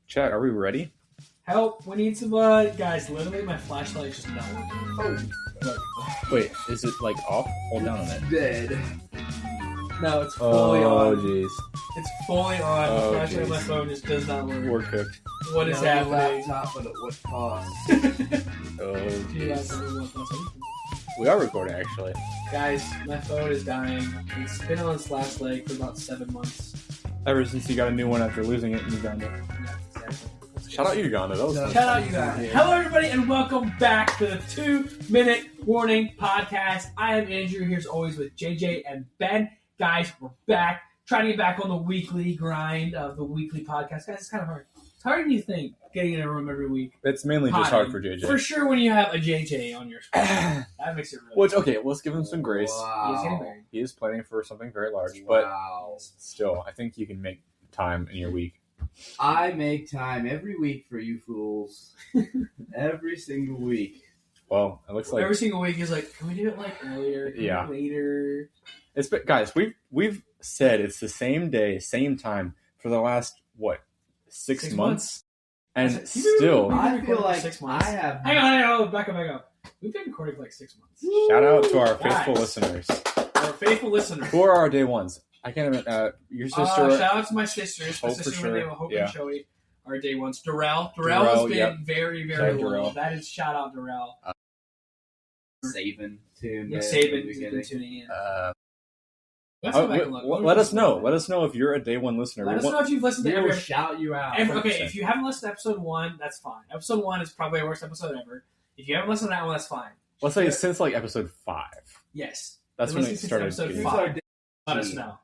Chat, are we ready? Help! We need some guys. Literally, my flashlight's just not working. Wait, is it like off? Hold down on it. Dead. No, it's fully Oh, on. jeez. It's fully on. Oh, The flashlight on my jeez. phone just does not work. We're cooked. What is Now your happening? Laptop, but at what cost? Oh, Gee, jeez. guys, We are recording, actually. Guys, my phone is dying. It's been on its last leg for about 7 months. Ever since you got a new one after losing it in Uganda. Yeah, exactly. Shout out Uganda. That was Shout Shout out you guys. Hello, everybody, and welcome back to the 2-Minute Warning Podcast. I am Andrew, here as always with JJ and Ben. Guys, we're back. Trying to get back on the weekly grind of the weekly podcast. Guys, it's kind of hard. It's harder than you think, getting in a room every week. It's mainly just hard for JJ. For sure when you have a JJ on your screen. That makes it really Which, okay, let's give him some grace. He's getting Wow. married. He is planning for something very large, but Wow. still, I think you can make time in your week. I make time every week for you fools. Every single week. Well, it looks like Every single week is like, can we do it like earlier? Can we Yeah. do it later? it's. But guys, we've said it's the same day, same time for the last what 6 months, and You've been still. recording I feel for like 6 months. I have. Hang on, back up. We've been recording for like 6 months. Shout out to our Guys. faithful listeners. Our faithful listeners. Who are our day ones? I can't even. Your sister. Shout out to my sisters. My Hope for sister sure. and they Hope Yeah. and Joey are day ones. Darrell has Darrell, been yep. very, Shout very out loyal. Darrell. That is shout out Darrell. Saban tuned Yeah, in Saban at has the been beginning. tuning in. Uh, Let's go back and look. let us know. Let us know if you're a day one listener. Let We us want- know if you've listened We to will every. shout you out. Okay, 100%. if you haven't listened to episode 1, that's fine. Episode 1 is probably our worst episode ever. If you haven't listened to that one, that's fine. Let's say since like episode 5. Yes. That's Been when it listening since started. episode getting- Who's 5. our day- Let us know.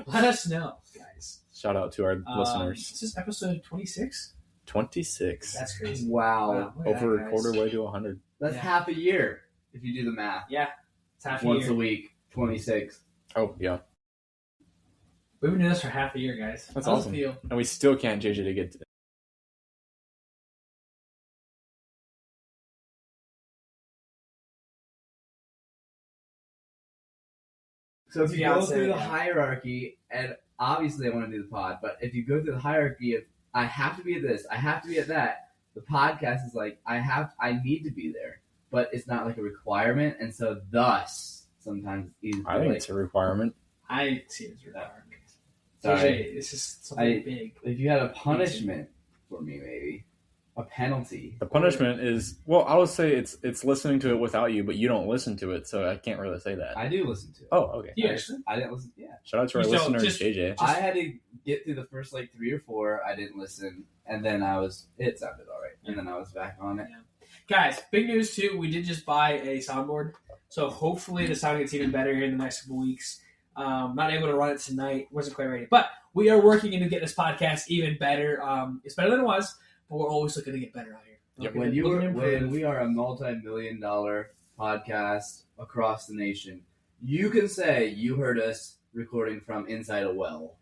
Let us know, guys. Shout out to our listeners. This is episode 26. 26. That's crazy. Wow. Look at Over that, a guys. quarter way to 100. That's Yeah. half a year if you do the math. Yeah. It's half a Once year. a week, 26. Oh yeah, We've been doing this for half a year, guys. That's How's awesome. it feel? and we still can't JJ to get. To So if you Fiance, go through the yeah. hierarchy, and obviously I want to do the pod, but if you go through the hierarchy of I have to be at this, I have to be at that, the podcast is like I need to be there, but it's not like a requirement, and so thus sometimes it's easy. I think like, it's a requirement. I see it as a requirement. sorry. JJ, this is something I- big. If you had a punishment for me, maybe a penalty. The punishment is I would say it's listening to it without you, but you don't listen to it, so I can't really say that. I do listen to it. Oh, okay. You actually? I didn't listen. Yeah, Shout out to our You don't listeners, just- JJ. I had to get through the first like 3 or 4. I didn't listen, and then it sounded all right, and then I was back on it. Guys, big news too. We did just buy a soundboard, so hopefully the sound gets even better here in the next couple weeks. Not able to run it tonight, wasn't quite ready, but we are working into get this podcast even better. It's better than it was, but we're always looking to get better out here. Yep. Looking to When improve. we are a multi-million-dollar podcast across the nation, you can say you heard us recording from inside a well.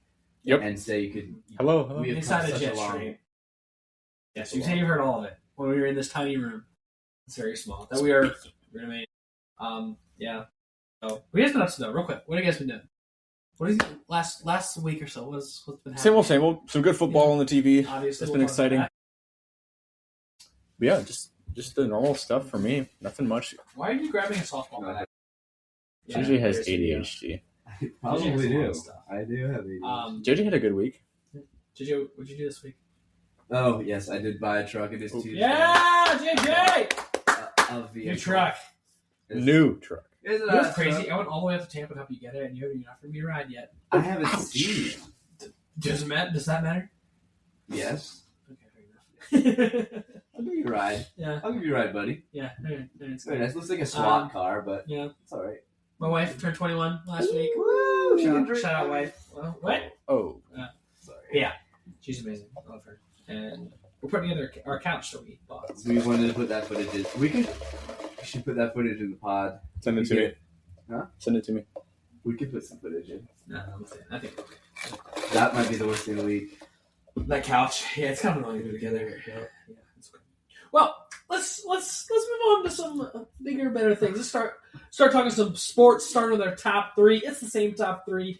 Yep. And say you could. Hello. We have Inside come a such jet a long. stream. Yes, you say you've heard all of it when we were in this tiny room. It's very small. That we are renovating. Yeah. So, what have you guys been up to though? Real quick, what have you guys been doing? What is last week or so? What's been happening? Same old. Some good football on the TV. Obviously, It's we'll been talk about exciting. that. But yeah, just the normal stuff for me. Nothing much. Why are you grabbing a softball bat? JJ has there's video. ADHD. I probably has a lot do. of stuff. I do have ADHD. JJ had a good week. What'd you do this week? Oh yes, I did buy a truck. It is Tuesday. Yeah, JJ! A vehicle. Your truck. New truck. Is it It was a crazy. truck? I went all the way up to Tampa to help you get it, and you haven't offered me a ride yet. I haven't seen it. Does that matter? Yes. Okay, fair enough. I'll give you a ride. yeah, I'll give you a ride, buddy. yeah. It's It's very nice. Looks like a SWAT car, but Yeah. it's all right. My wife turned 21 last week. Woo! You can drink- Shout out, wife. Well, what? Oh, Sorry. Yeah, she's amazing. I love her. And we're putting together our couch that we bought. We wanted to put that footage in. We should put that footage in the pod. send it to me. Huh? Send it to me. We could put some footage in. No, I think okay. That might be the worst thing of the week. That couch. Yeah, it's kind of annoying to put together. Yeah, it's okay. Well, let's move on to some bigger, better things. Let's start talking some sports. Start with our top 3. It's the same top 3.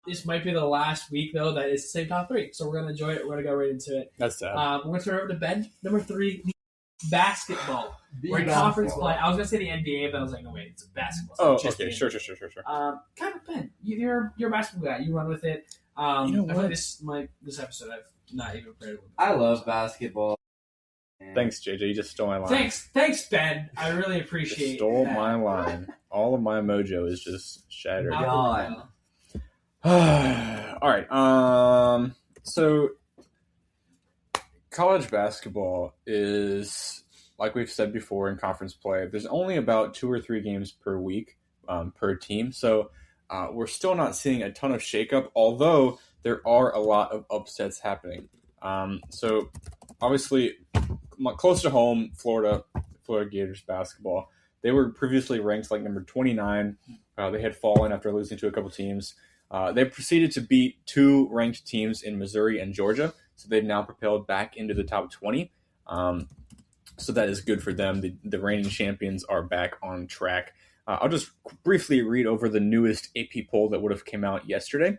this might be the last week though that is the same top three. So we're gonna enjoy it. We're gonna go right into it. That's sad. We're gonna turn it over to Ben. Number 3, basketball. We're in conference play. I was gonna say the NBA, but I was like, no wait, it's basketball. So Oh, it's just okay, the sure. kind of Ben. You're a basketball guy. You run with it. You know I feel what? like this episode I've not even prepared with. I love basketball. Thanks, JJ. You just stole my line. Thanks, Ben. I really You appreciate. stole that. my line. All of my mojo is just shattered. Not God. All right. So college basketball is, like we've said before in conference play, there's only about 2 or 3 games per week per team. So we're still not seeing a ton of shakeup, although there are a lot of upsets happening. So obviously, close to home, Florida Gators basketball. They were previously ranked like number 29. They had fallen after losing to a couple teams. They proceeded to beat 2 ranked teams in Missouri and Georgia, so they've now propelled back into the top 20. So that is good for them. The reigning champions are back on track. I'll just briefly read over the newest AP poll that would have come out yesterday.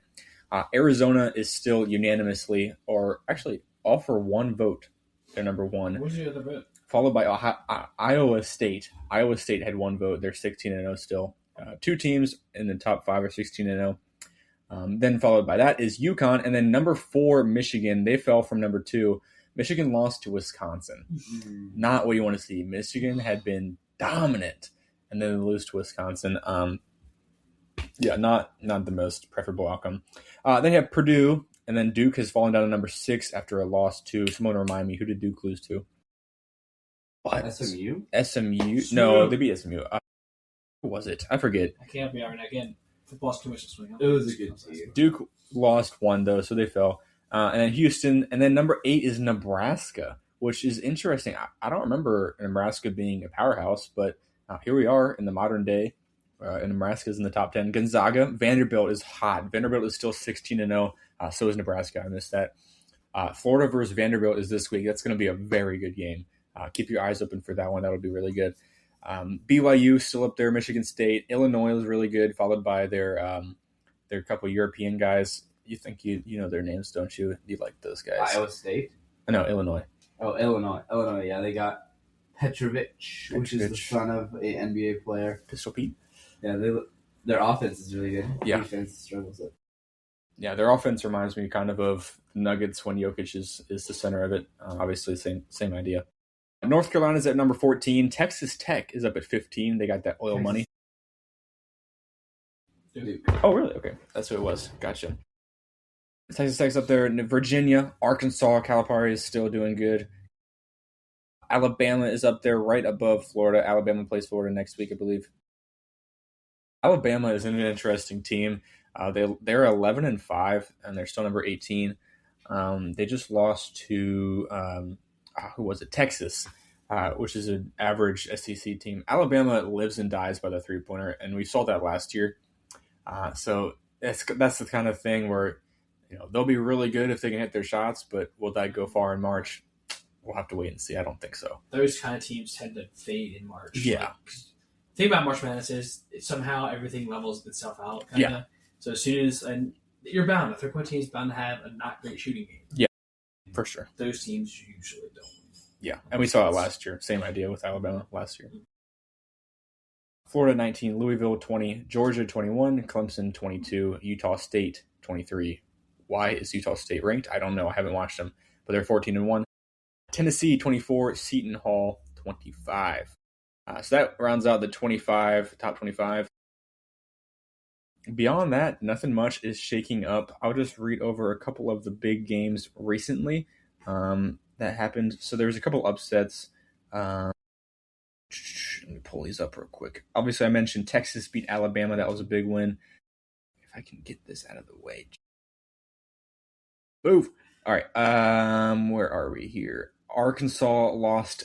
Arizona is still unanimously, or actually all for 1 vote. They're number 1. What's your other vote? Followed by Iowa State. Iowa State had 1 vote. They're 16-0 still. 2 teams in the top 5 are 16-0. Then followed by that is UConn. And then number 4, Michigan. They fell from number 2. Michigan lost to Wisconsin. Not what you want to see. Michigan had been dominant. And then they lose to Wisconsin. Not the most preferable outcome. Then you have Purdue. And then Duke has fallen down to number 6 after a loss to, someone remind me, who did Duke lose to? What? SMU? SMU? No, they beat SMU. Who was it? I forget. I can't be right now. Again, football's too much this week. It was a good team. Duke lost 1, though, so they fell. And then Houston. And then number 8 is Nebraska, which is interesting. I don't remember Nebraska being a powerhouse, but here we are in the modern day. And Nebraska's in the top 10. Gonzaga. Vanderbilt is hot. Vanderbilt is still 16-0. So is Nebraska. I missed that. Florida versus Vanderbilt is this week. That's going to be a very good game. Keep your eyes open for that one. That'll be really good. BYU still up there. Michigan State. Illinois is really good, followed by their couple European guys. You think you know their names, don't you? You like those guys. Iowa State? No, Illinois. Oh, Illinois. Yeah, they got Petrovic, which is the son of an NBA player. Pistol Pete. Yeah, their offense is really good. Yeah. Defense struggles it. Yeah, their offense reminds me kind of Nuggets when Jokic is the center of it. Obviously, same idea. North Carolina's at number 14. Texas Tech is up at 15. They got that oil money. Duke. Oh, really? Okay. That's who it was. Gotcha. Texas Tech's up there. Virginia, Arkansas, Calipari is still doing good. Alabama is up there right above Florida. Alabama plays Florida next week, I believe. Alabama is an interesting team. They're 11-5, and they're still number 18. They just lost to who was it? Texas, which is an average SEC team. Alabama lives and dies by the 3-pointer, and we saw that last year. So that's the kind of thing where they'll be really good if they can hit their shots, but will that go far in March? We'll have to wait and see. I don't think so. Those kind of teams tend to fade in March. Yeah. The thing about March Madness is somehow everything levels itself out. Kinda. Yeah. So as soon as you're bound, a 3-point team is bound to have a not great shooting game. Yeah, for sure. Those teams usually don't. Yeah, and we saw it last year. Same idea with Alabama last year. Florida 19, Louisville 20, Georgia 21, Clemson 22, Utah State 23. Why is Utah State ranked? I don't know. I haven't watched them, but they're 14-1. Tennessee 24, Seton Hall 25. So that rounds out the top 25. Beyond that, nothing much is shaking up. I'll just read over a couple of the big games recently that happened. So there was a couple upsets. Let me pull these up real quick. Obviously, I mentioned Texas beat Alabama. That was a big win. If I can get this out of the way. Move. All right. Where are we here? Arkansas lost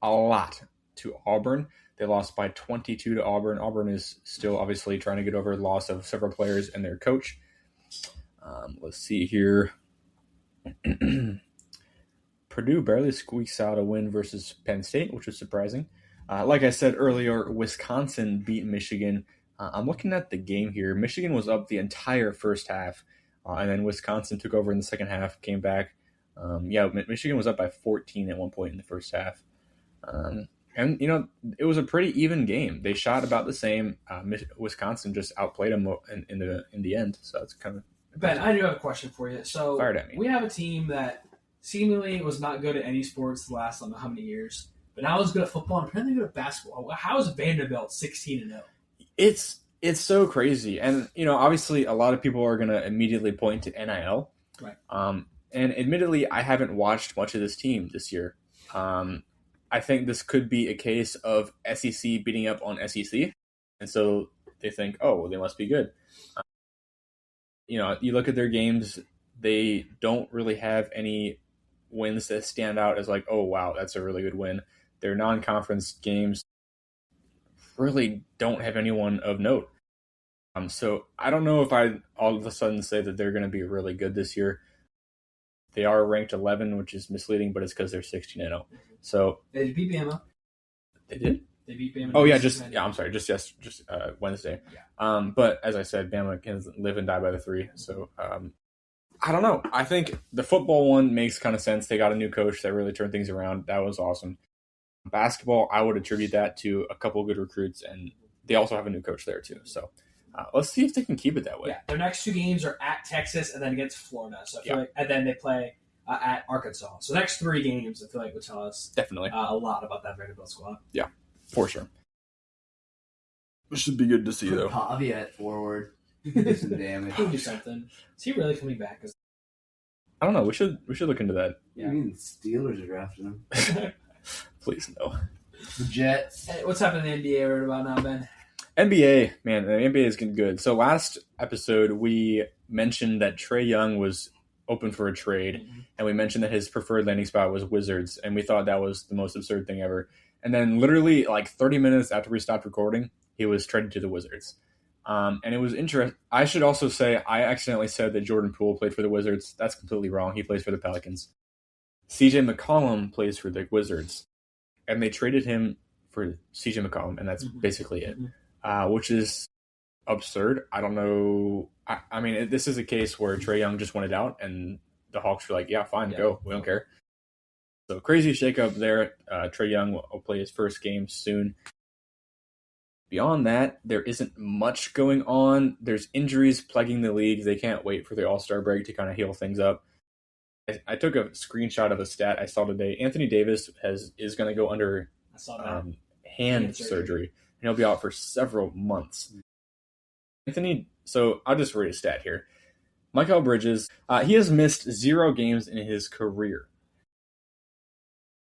a lot to Auburn. They lost by 22 to Auburn. Auburn is still obviously trying to get over the loss of several players and their coach. Let's see here. Purdue barely squeaks out a win versus Penn State, which was surprising. Like I said earlier, Wisconsin beat Michigan. I'm looking at the game here. Michigan was up the entire first half, and then Wisconsin took over in the second half, came back. Michigan was up by 14 at one point in the first half. And, it was a pretty even game. They shot about the same. Wisconsin just outplayed them in the end. So it's kind of Ben, I do have a question for you. So fired at me. We have a team that seemingly was not good at any sports the last I don't know how many years, but now is good at football and apparently good at basketball. How is Vanderbilt 16-0? It's so crazy. And, obviously a lot of people are going to immediately point to NIL. Right. And admittedly, I haven't watched much of this team this year. I think this could be a case of SEC beating up on SEC. And so they think, oh, well, they must be good. You look at their games, they don't really have any wins that stand out as like, oh, wow, that's a really good win. Their non-conference games really don't have anyone of note. So I don't know if I all of a sudden say that they're going to be really good this year. They are ranked 11, which is misleading, but it's because they're 16-0. So they beat Bama. They did? They beat Bama. Oh, yeah, I'm sorry, just Wednesday. Yeah. But as I said, Bama can live and die by the 3. So I don't know. I think the football one makes kind of sense. They got a new coach that really turned things around. That was awesome. Basketball, I would attribute that to a couple of good recruits, and they also have a new coach there too. So let's see if they can keep it that way. Yeah, their next 2 games are at Texas and then against Florida. So I feel like, and then they play at Arkansas. So the next 3 games, I feel like, would tell us definitely a lot about that Vanderbilt squad. Yeah, for sure. This should be good to see, though. Pavia at forward. Do some damage. He'll do something. Is he really coming back? I don't know. We should look into that. Yeah. I mean, the Steelers are drafting him. Please, no. The Jets. Hey, what's happening in the NBA right about now, Ben? NBA, man, the NBA is getting good. So last episode, we mentioned that Trae Young was open for a trade, and we mentioned that his preferred landing spot was Wizards, and we thought that was the most absurd thing ever. And then literally like 30 minutes after we stopped recording, he was traded to the Wizards. And it was interesting. I should also say I accidentally said that Jordan Poole played for the Wizards. That's completely wrong. He plays for the Pelicans. CJ McCollum plays for the Wizards, and they traded him for CJ McCollum, and that's basically it. Which is absurd. I don't know. I mean, this is a case where Trae Young just wanted out, and the Hawks were like, yeah, fine, go. We don't care. So crazy shakeup there. Trae Young will play his first game soon. Beyond that, there isn't much going on. There's injuries plaguing the league. They can't wait for the All-Star break to kind of heal things up. I took a screenshot of a stat I saw today. Anthony Davis is going to go under hand surgery. And he'll be out for several months. So I'll just read a stat here. Mikal Bridges, he has missed 0 games in his career.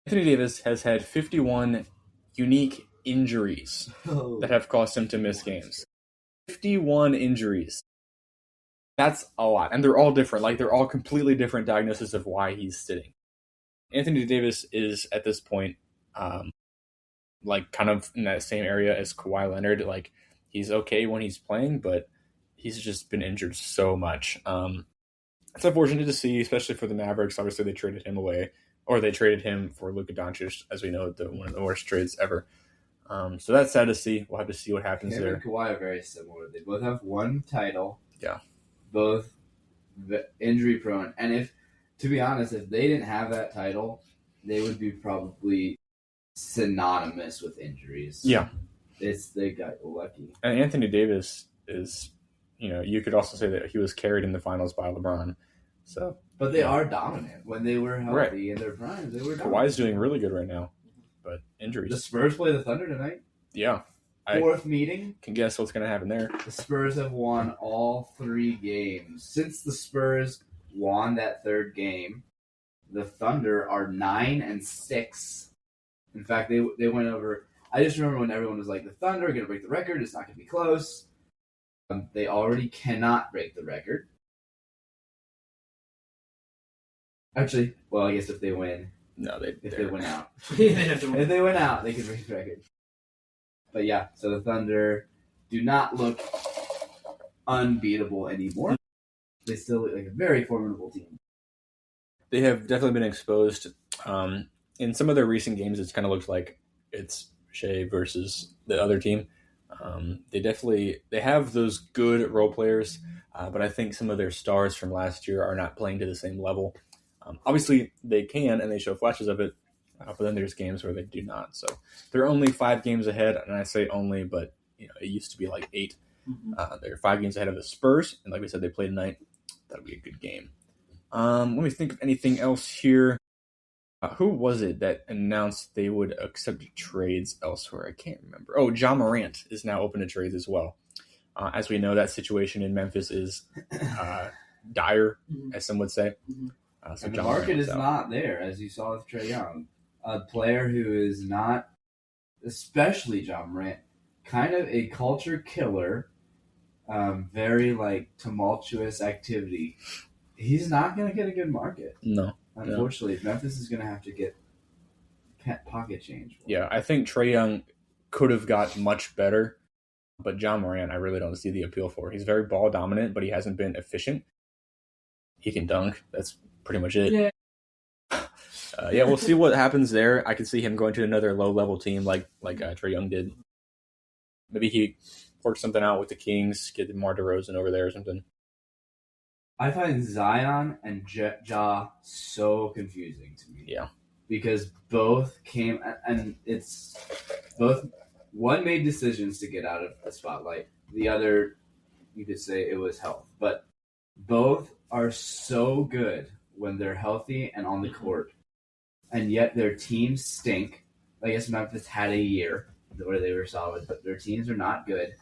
Anthony Davis has had 51 unique injuries that have caused him to miss games. 51 injuries. That's a lot. And they're all different. Like, they're all completely different diagnoses of why he's sitting. Anthony Davis is, at this point, like kind of in that same area as Kawhi Leonard. Like, he's okay when he's playing, but he's just been injured so much. It's unfortunate to see, especially for the Mavericks. Obviously, they traded him away, or they traded him for Luka Doncic, as we know, one of the worst trades ever. So that's sad to see. We'll have to see what happens there. And Kawhi are very similar. They both have 1 title. Yeah. Both injury prone. And to be honest, if they didn't have that title, they would be probably synonymous with injuries. Yeah. They got lucky. And Anthony Davis is, you could also say that he was carried in the finals by LeBron. So, but they are dominant. When they were healthy in their primes, they were dominant. Kawhi's doing really good right now, but injuries. The Spurs play the Thunder tonight. Yeah. 4th meeting. Can guess what's going to happen there. The Spurs have won all 3 games. Since the Spurs won that 3rd game, the Thunder are 9-6. In fact, they went over. I just remember when everyone was like, the Thunder are going to break the record. It's not going to be close. They already cannot break the record. Actually, well, I guess if they win. No, if they win out. If they win out, they can break the record. But yeah, so the Thunder do not look unbeatable anymore. They still look like a very formidable team. They have definitely been exposed. In some of their recent games, it's kind of looked like it's Shea versus the other team. They have those good role players, but I think some of their stars from last year are not playing to the same level. Obviously, they can, and they show flashes of it, but then there's games where they do not. So they're only 5 games ahead, and I say only, but it used to be like 8. They're 5 games ahead of the Spurs, and like we said, they play tonight. That'll be a good game. Let me think of anything else here. Who was it that announced they would accept trades elsewhere? I can't remember. Oh, Ja Morant is now open to trades as well. As we know, that situation in Memphis is dire, as some would say. So and the market is not there, as you saw with Trae Young. A player who is not, especially Ja Morant, kind of a culture killer, very tumultuous activity. He's not going to get a good market. No. Unfortunately, Memphis is going to have to get pocket change. Yeah, I think Trae Young could have got much better, but Ja Morant, I really don't see the appeal for. He's very ball dominant, but he hasn't been efficient. He can dunk. That's pretty much it. Yeah. We'll see what happens there. I could see him going to another low-level team like Trae Young did. Maybe he works something out with the Kings, get DeMar DeRozan over there or something. I find Zion and Ja so confusing to me. Yeah. Because both came, and it's both, one made decisions to get out of the spotlight. The other, you could say it was health. But both are so good when they're healthy and on the court. And yet their teams stink. I guess Memphis had a year where they were solid, but their teams are not good.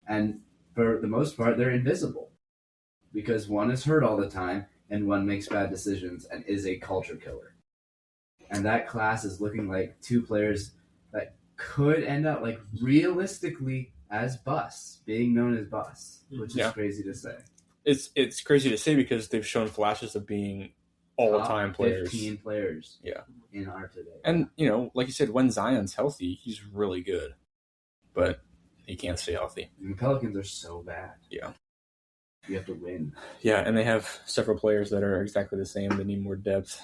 And for the most part, they're invisible. Because one is hurt all the time, and one makes bad decisions and is a culture killer. And that class is looking like 2 players that could end up realistically as busts, being known as busts, which is crazy to say. It's crazy to say because they've shown flashes of being all-time players. 15 players. Yeah. In our today. And like you said, when Zion's healthy, he's really good, but he can't stay healthy. And the Pelicans are so bad. Yeah. You have to win. Yeah, and they have several players that are exactly the same. They need more depth.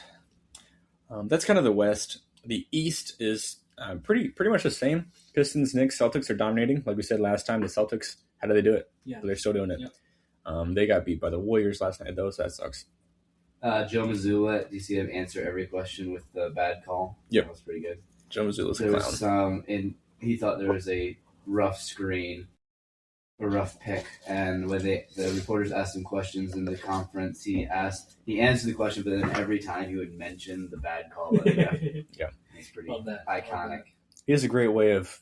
That's kind of the West. The East is pretty much the same. Pistons, Knicks, Celtics are dominating. Like we said last time, the Celtics, how do they do it? Yeah. But they're still doing it. Yeah. They got beat by the Warriors last night, though, so that sucks. Joe Mazzulla, do you see him answer every question with the bad call? Yep. That was pretty good. Joe Mazzulla's a clown. He thought there was a rough screen, a rough pick, and when the reporters asked him questions in the conference, he answered the question, but then every time he would mention the bad call. Yeah, it's pretty iconic. He has a great way of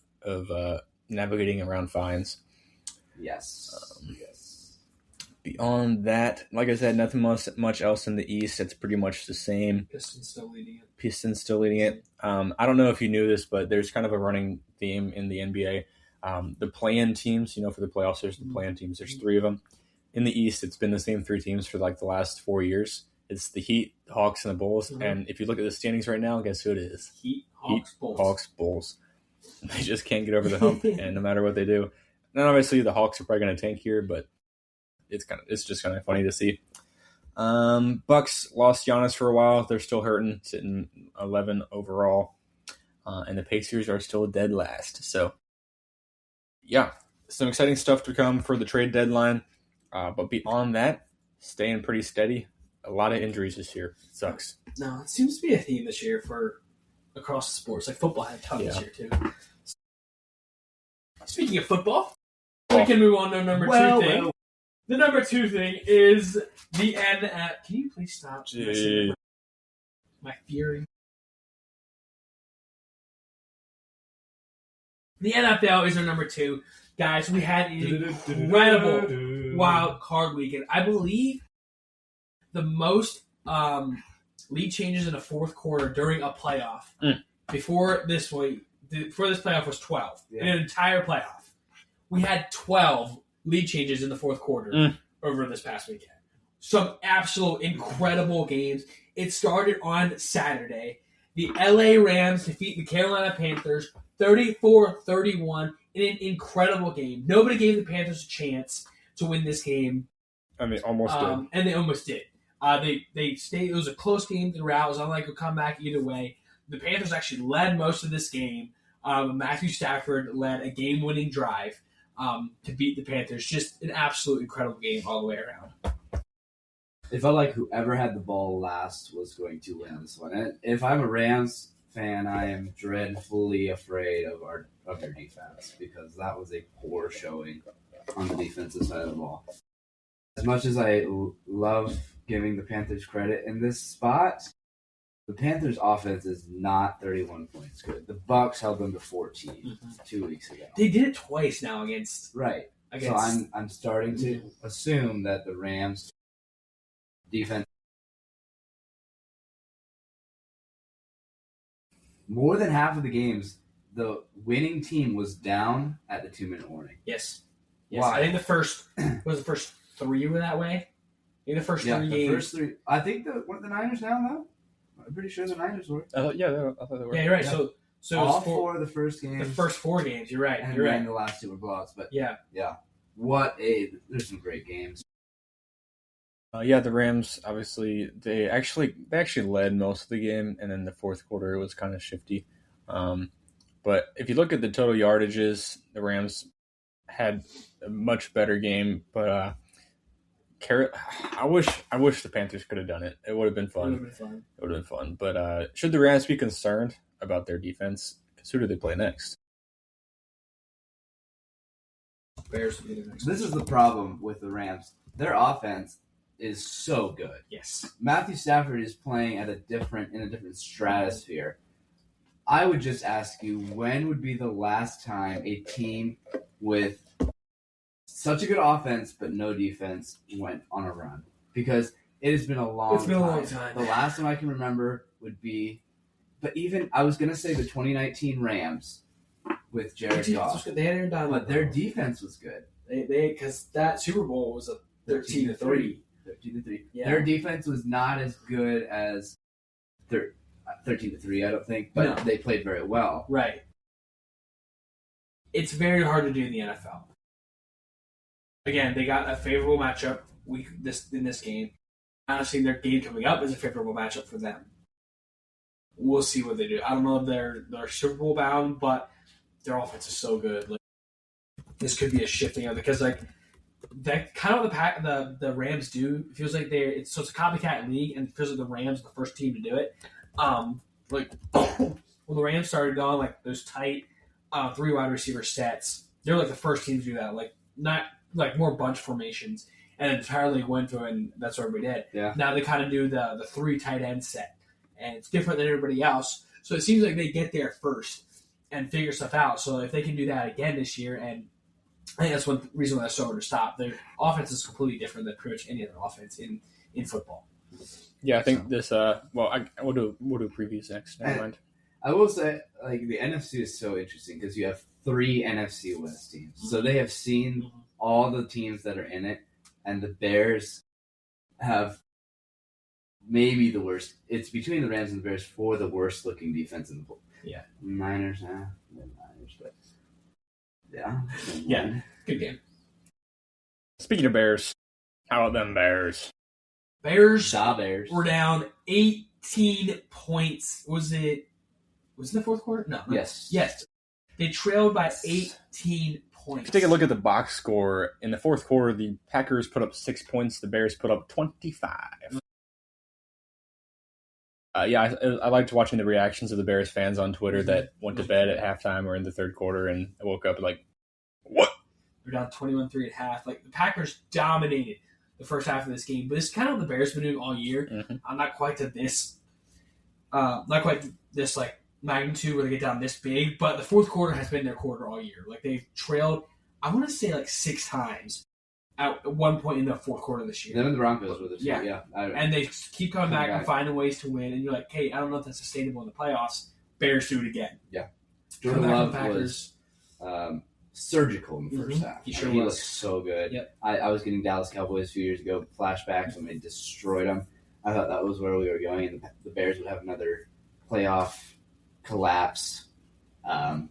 navigating around fines. Yes. Yes. Beyond that, like I said, nothing much else in the East. It's pretty much the same. Pistons still leading it. I don't know if you knew this, but there's kind of a running theme in the NBA. The play-in teams, for the playoffs, there's the play-in teams. There's 3 of them. In the East, it's been the same 3 teams for the last 4 years. It's the Heat, the Hawks, and the Bulls. Mm-hmm. And if you look at the standings right now, guess who it is? Heat, Hawks, Bulls. They just can't get over the hump, and no matter what they do. And obviously, the Hawks are probably going to tank here, but it's just kind of funny to see. Bucks lost Giannis for a while. They're still hurting, sitting 11 overall. And the Pacers are still dead last. So, yeah, some exciting stuff to come for the trade deadline. But beyond that, staying pretty steady. A lot of injuries this year. It sucks. No, it seems to be a theme this year for across the sports. Football had a ton this year, too. Speaking of football, we can move on to number 2 thing. The number 2 thing is the NFL. Can you please stop? My fury. The NFL is our number 2. Guys, we had an incredible wild card weekend. I believe the most lead changes in the fourth quarter during a playoff before this playoff was 12. In an entire playoff. We had 12 lead changes in the fourth quarter over this past weekend. Some absolute incredible games. It started on Saturday. The LA Rams defeat the Carolina Panthers 34-31 in an incredible game. Nobody gave the Panthers a chance to win this game. And they almost did. And they almost did. They stayed. It was a close game throughout. It was unlike a comeback either way. The Panthers actually led most of this game. Matthew Stafford led a game-winning drive to beat the Panthers. Just an absolute incredible game all the way around. It felt like whoever had the ball last was going to win this one. And if I'm a Rams fan, I am dreadfully afraid of their defense because that was a poor showing on the defensive side of the ball. As much as I love giving the Panthers credit in this spot, the Panthers' offense is not 31 points good. The Bucs held them to 14 2 weeks ago. They did it twice now against. So I'm starting to assume that the Rams defense. More than half of the games, the winning team was down at the 2-minute warning. Yes. Why? I think the first 3 were that way. In the first 3 games. The first 3. I think weren't the Niners down though. I'm pretty sure the Niners were. I thought they were. Yeah, you're right. Yeah. So all it was 4 of the first games. The first 4 games. You're right. And You're then right. the last 2 were blowouts. But yeah. There's some great games. The Rams obviously they actually led most of the game, and then the fourth quarter it was kind of shifty. But if you look at the total yardages, the Rams had a much better game. But I wish the Panthers could have done it. It would have been fun. But should the Rams be concerned about their defense? Because who do they play next? Bears will be the next. This is the problem with the Rams. Their offense is so good. Yes. Matthew Stafford is playing in a different stratosphere. I would just ask you, when would be the last time a team with such a good offense but no defense went on a run? Because it has been a long time. The last one I can remember would be, but even I was gonna say the 2019 Rams with Jared Goff. They had Aaron Donald, but their defense was good. They because that Super Bowl was a 13-3. 13-3. Yeah. Their defense was not as good as 13-3, I don't think, but No. they played very well. Right. It's very hard to do in the NFL. Again, they got a favorable matchup in this game. Honestly, their game coming up is a favorable matchup for them. We'll see what they do. I don't know if they're Super Bowl bound, but their offense is so good. Like, this could be a shifting of it because that kind of the Rams do. It feels like it's a copycat league, and it feels like the Rams are the first team to do it. When the Rams started going like those tight 3 wide receiver sets, they're like the first team to do that. Like not like more bunch formations, and the entire league went to it, and that's what we did. Yeah. Now they kind of do the 3 tight end set, and it's different than everybody else. So it seems like they get there first and figure stuff out. So if they can do that again this year, and I think that's one reason why they're so hard to stop. Their offense is completely different than pretty much any other offense in football. Yeah, I think this. We'll do previews next. Never mind. I will say, like, the NFC is so interesting because you have 3 NFC West teams, so they have seen all the teams that are in it, and the Bears have maybe the worst. It's between the Rams and the Bears for the worst looking defense in the pool. Yeah. Niners, but Yeah, good game. Speaking of Bears, how about them Bears? Bears We're down 18 points. Was it in the fourth quarter? No. Yes. They trailed by 18 points. If you take a look at the box score, in the fourth quarter, the Packers put up 6 points. The Bears put up 25. I liked watching the reactions of the Bears fans on Twitter that went to bed at halftime or in the third quarter and woke up like, what? They're down 21-3 at half. Like, the Packers dominated the first half of this game, but it's kind of what the Bears been doing all year. Mm-hmm. I'm not quite to this, like magnitude where they get down this big, but the fourth quarter has been their quarter all year. Like, they've trailed, I want to say like 6 times at one point in the fourth quarter this year. Them and the Broncos were the two. Yeah. And they keep coming back and finding ways to win, and you're like, hey, I don't know if that's sustainable in the playoffs. Bears do it again. Yeah. Jordan Love was surgical in the first half. He looked so good. Yep. I was getting Dallas Cowboys a few years ago, flashbacks when they destroyed them. I thought that was where we were going, and the Bears would have another playoff collapse. But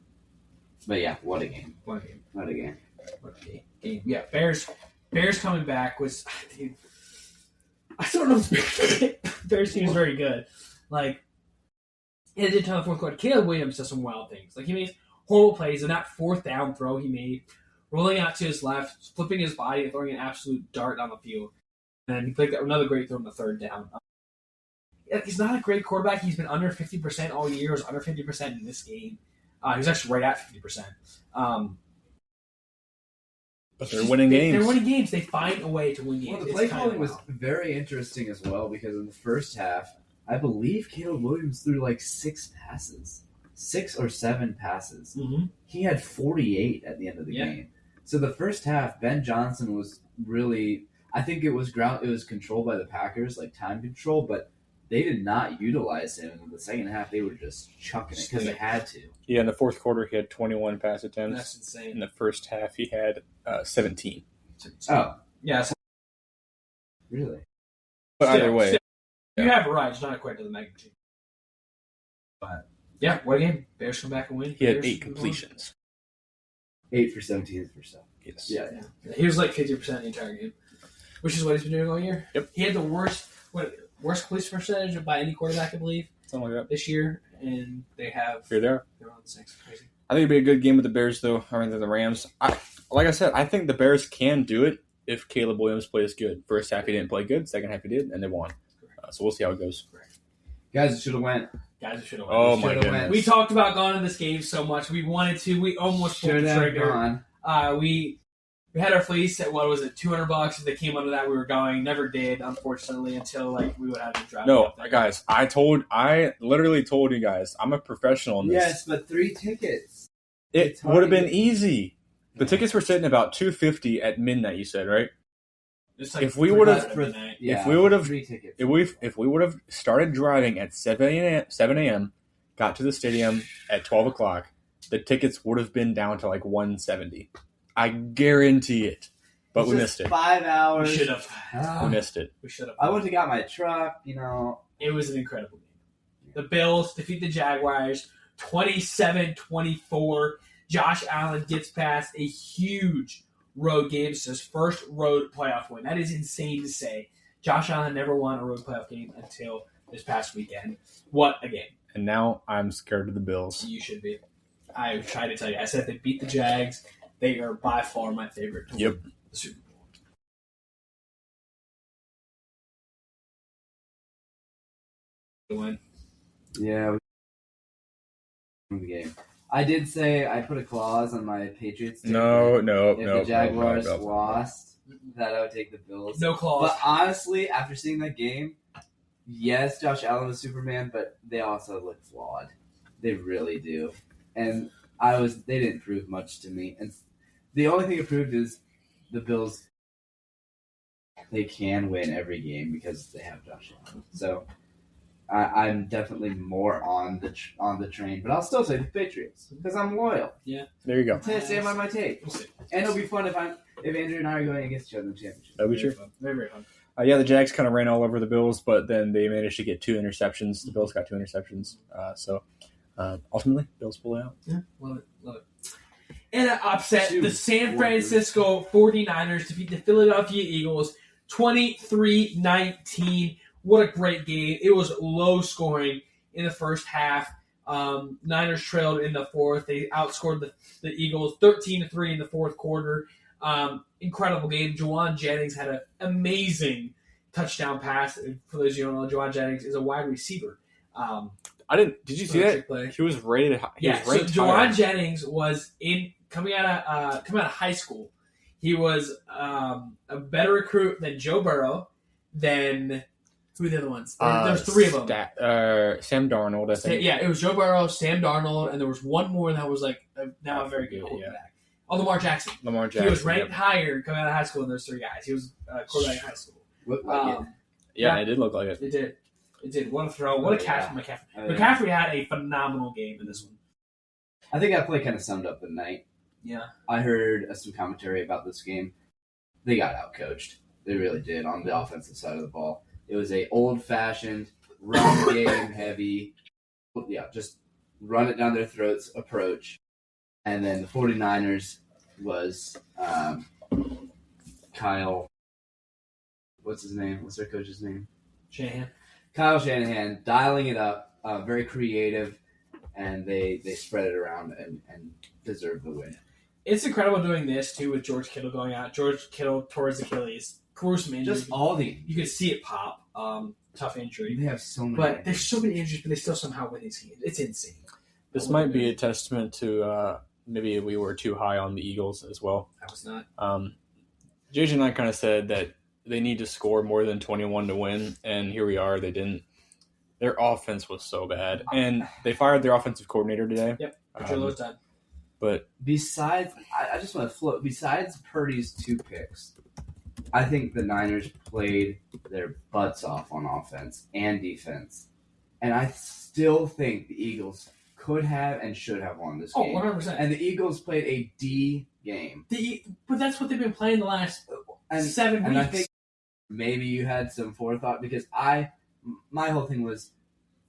yeah, what a game. What a game. What a game. Yeah, Bears coming back was, dude, I don't know if the Bears team is very good. Like, it did a ton of fourth quarter. Caleb Williams does some wild things. Like, he makes horrible plays. And that fourth down throw he made, rolling out to his left, flipping his body, and throwing an absolute dart down the field. And he played another great throw on the third down. He's not a great quarterback. He's been under 50% all year. He was under 50% in this game. He was actually right at 50%. But they're winning games. They're winning games. They find a way to win games. Well, the play calling was very interesting as well because in the first half, I believe Caleb Williams threw like 6 or 7 passes. Mm-hmm. He had 48 at the end of the game. So the first half, Ben Johnson was really, I think it was controlled by the Packers, like time control, but they did not utilize him. In the second half, they were just chucking it because they had to. Yeah, in the fourth quarter, he had 21 pass attempts. That's insane. In the first half, he had 17. Oh. Yeah. Really? But either way. You have it right. It's not quite to the magnitude. But, yeah, what a game. Bears come back and win. He had 8 completions. 8 for 17 for stuff. Yes. Yeah. He was like 50% the entire game, which is what he's been doing all year. Yep. He had the worst completion percentage by any quarterback, I believe, something like that this year, and they have. Here they are. They're on the 6. Crazy. I think it'd be a good game with the Bears, though, rather than the Rams. Like I said, I think the Bears can do it if Caleb Williams plays good. First half he didn't play good. Second half he did, and they won. So we'll see how it goes. Guys, it should have went. Oh my goodness! We talked about going to this game so much. We wanted to. We almost pulled the trigger. We had our fleece at what was it, $200? If they came under that, we were going. Never did, unfortunately, until we would have to drive. No, guys, I literally told you guys, I'm a professional in this. Yes, but 3 tickets. It would have been easy. The tickets were sitting about $250 at midnight. You said, right? Like if we would have started driving at 7 a.m., got to the stadium at 12 o'clock, the tickets would have been down to like $170. I guarantee it. But we missed it. 5 hours. We should have. We missed it. We should have. I would have got my truck, It was an incredible game. The Bills defeat the Jaguars 27-24. Josh Allen gets past a huge road game. It's his first road playoff win. That is insane to say. Josh Allen never won a road playoff game until this past weekend. What a game. And now I'm scared of the Bills. You should be. I tried to tell you. I said if they beat the Jags, they are by far my favorite to win the Super Bowl. Win. Yeah. The game. I did say I put a clause on my Patriots ticket. No. If the Jaguars lost, that I would take the Bills. No clause. But honestly, after seeing that game, yes, Josh Allen was Superman, but they also look flawed. They really do. And they didn't prove much to me. And the only thing it proved is the Bills, they can win every game because they have Josh Allen. So I'm definitely more on the train, but I'll still say the Patriots because I'm loyal. Yeah, there you go. I'm stand by my take, and it'll be fun if Andrew and I are going against each other in the championship. That'll be true. Very, very fun. Yeah, the Jags kind of ran all over the Bills, but then they managed to get 2 interceptions. The Bills got 2 interceptions, so ultimately, Bills pull it out. Yeah, love it. In an upset, the San Francisco 49ers defeat the Philadelphia Eagles 23-19. What a great game. It was low scoring in the first half. Niners trailed in the fourth. They outscored the Eagles 13-3 in the fourth quarter. Incredible game. Juwan Jennings had an amazing touchdown pass. For those of you who don't know, Juwan Jennings is a wide receiver. Did you see that? Play. He was rated. Juwan Jennings was coming out of high school. He was a better recruit than Joe Burrow, than who are the other ones? There's 3 of them. Sam Darnold, I think. Yeah, it was Joe Burrow, Sam Darnold, and there was one more that was now a very good quarterback. Yeah. Oh, Lamar Jackson. He was ranked higher coming out of high school than those 3 guys. He was quarterback in high school. It did look like it. It did. What a throw. What a catch from McCaffrey. McCaffrey had a phenomenal game in this one. I think that play kind of summed up the night. Yeah. I heard some commentary about this game. They got outcoached. They really did on the offensive side of the ball. It was a old-fashioned, run game heavy, just run it down their throats approach. And then the 49ers was Kyle. What's his name? What's their coach's name? Shanahan. Kyle Shanahan dialing it up, very creative. and they spread it around and deserve the win. It's incredible doing this too with George Kittle going out. George Kittle towards Achilles, gruesome injury. Just all the you could see it pop. Tough injury. they have so many, But there's so many injuries, but they still somehow win these games. It's insane. This might be a testament to maybe we were too high on the Eagles as well. I was not. JJ and I kind of said that they need to score more than 21 to win, and here we are. They didn't. Their offense was so bad, and they fired their offensive coordinator today. Yep, Patrilla's done. But besides, I just want to float. Besides Purdy's 2 picks, I think the Niners played their butts off on offense and defense, and I still think the Eagles could have and should have won this game. 100%. And the Eagles played a D game. But that's what they've been playing the last 7 weeks. And I think maybe you had some forethought because my whole thing was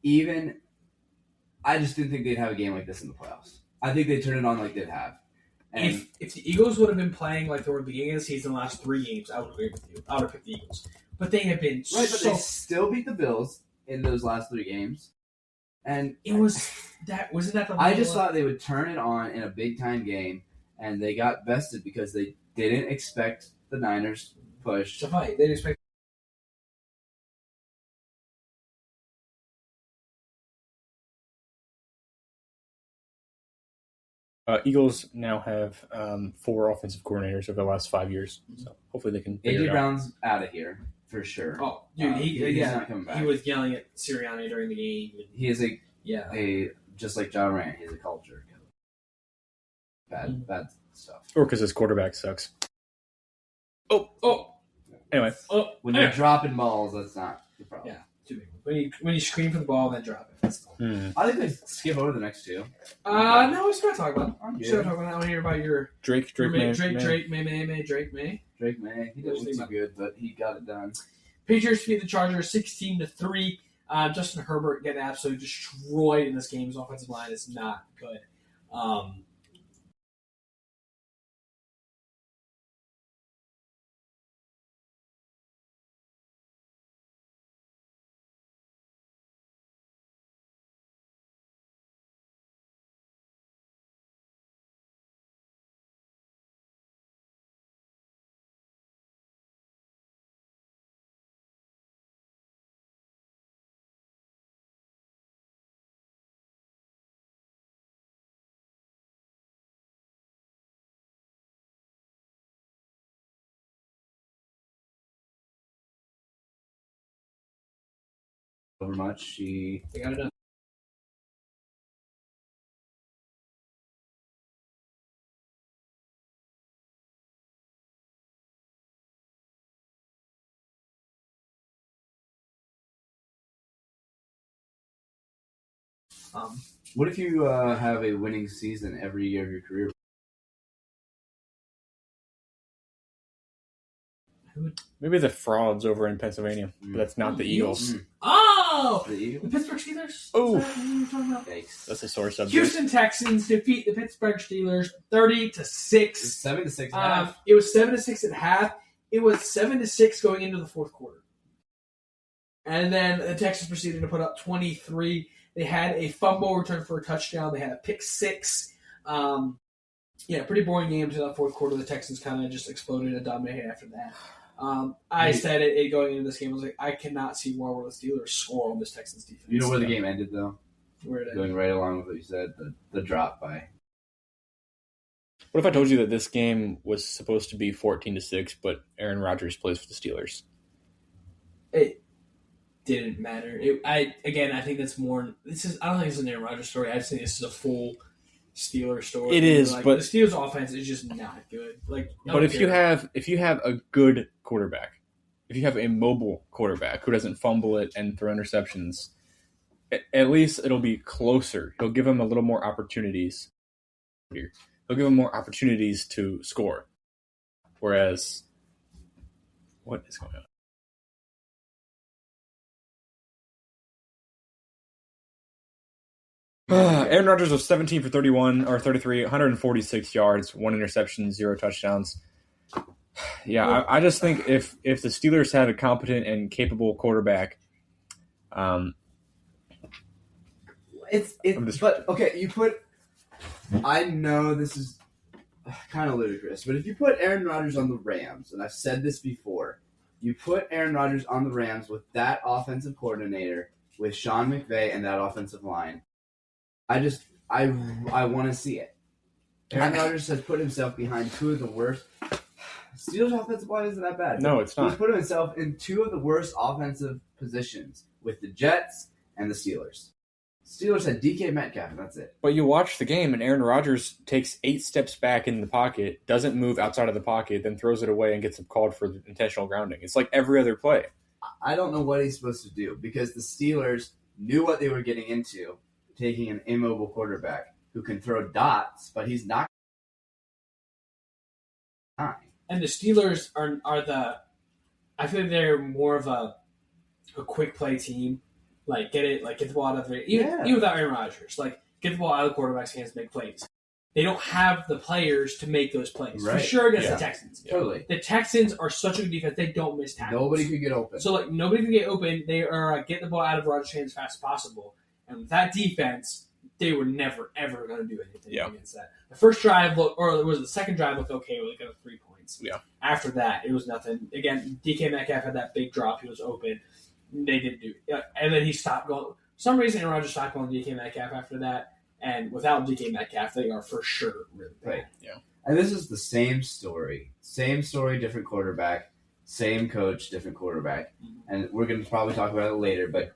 I just didn't think they'd have a game like this in the playoffs. I think they turned it on like they'd have. And if the Eagles would have been playing like they were at the beginning of the season, the last 3 games, I would agree with you. I would have picked the Eagles. But they have been right, but they still beat the Bills in those last 3 games. And wasn't that the I just thought they would turn it on in a big time game, and they got bested because they didn't expect the Niners push to fight. They didn't expect. Eagles now have 4 offensive coordinators over the last 5 years, so hopefully they can. AJ Brown's out of here for sure. Oh, dude, he's not coming back. He was yelling at Sirianni during the game. He is a just like John Morant. He's a culture killer. Bad stuff. Or because his quarterback sucks. Anyway, when you're dropping balls, that's not the problem. Yeah, too big. When you scream for the ball and then drop it. That's cool. I think they skip over the next 2. No, we're still gonna talk about. I'm still talking about. I want to hear about your Drake May. Drake May. He didn't look too good, but he got it done. Patriots beat the Chargers 16-3. Justin Herbert getting absolutely destroyed in this game. His offensive line is not good. Over much. They got it done. What if you have a winning season every year of your career? maybe the frauds over in Pennsylvania, but that's not the Eagles. Oh! The Eagles? The Pittsburgh Steelers? Oh. Is that what you're talking about? Yikes. That's a sore subject. Houston Texans defeat the Pittsburgh Steelers 30-6. It's 7-6 half. It was 7-6 at half. It was 7-6 going into the fourth quarter. And then the Texans proceeded to put up 23. They had a fumble return for a touchdown. They had a pick six. Pretty boring game to the fourth quarter. The Texans kind of just exploded and dominated after that. I said it going into this game. I was like, I cannot see why the Steelers score on this Texans defense. You know where the game ended, though? Where it ended? Going right along with what you said, the drop by. What if I told you that this game was supposed to be 14-6, but Aaron Rodgers plays for the Steelers? It didn't matter. I think that's more. I don't think it's an Aaron Rodgers story. I just think this is a full Steelers story. It is, but the Steelers' offense is just not good. But if you have a good quarterback, if you have a mobile quarterback who doesn't fumble it and throw interceptions, at least it'll be closer. He'll give him a little more opportunities. He'll give him more opportunities to score. Whereas, what is going on? Aaron Rodgers was 17 for 31 or 33, 146 yards, 1 interception, 0 touchdowns. Yeah, I just think if the Steelers had a competent and capable quarterback, But okay, you put. I know this is kind of ludicrous, but if you put Aaron Rodgers on the Rams, and I've said this before, you put Aaron Rodgers on the Rams with that offensive coordinator, with Sean McVay and that offensive line. I want to see it. Aaron Rodgers has put himself behind two of the worst. Steelers' offensive line isn't that bad. No, it's not. He's put himself in two of the worst offensive positions with the Jets and the Steelers. Steelers had DK Metcalf, and that's it. But you watch the game, and Aaron Rodgers takes 8 steps back in the pocket, doesn't move outside of the pocket, then throws it away and gets called for intentional grounding. It's like every other play. I don't know what he's supposed to do because the Steelers knew what they were getting into, taking an immobile quarterback who can throw dots, but he's not. And the Steelers are the. I feel like they're more of a quick play team. Like get the ball out of it, even without Aaron Rodgers. Like get the ball out of the quarterback's hands, make plays. They don't have the players to make those plays for sure against the Texans. Totally, the Texans are such a good defense; they don't miss tackles. Nobody could get open. So like nobody can get open. They are getting the ball out of Rodgers' hands as fast as possible. And with that defense, they were never ever going to do anything against that. The first drive the second drive looked okay. We got 3 points. Yeah. After that, it was nothing. Again, DK Metcalf had that big drop. He was open. They didn't do it. And then he stopped going. For some reason, Aaron Rodgers stopped going DK Metcalf after that. And without DK Metcalf, they are for sure really bad. Right. Yeah. And this is the same story. Same story, different quarterback. Same coach, different quarterback. Mm-hmm. And we're going to probably talk about it later, but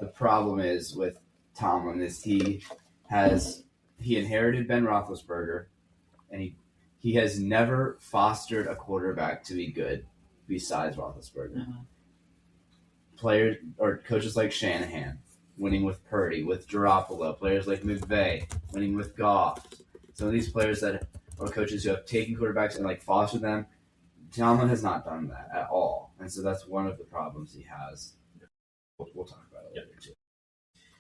the problem is with Tomlin is he inherited Ben Roethlisberger, and he has never fostered a quarterback to be good besides Roethlisberger. Mm-hmm. Players or coaches like Shanahan, winning with Purdy, with Garoppolo, players like McVay, winning with Goff. Some of these players that are coaches who have taken quarterbacks and like fostered them. Tomlin has not done that at all, and so that's one of the problems he has. We'll talk about it later too.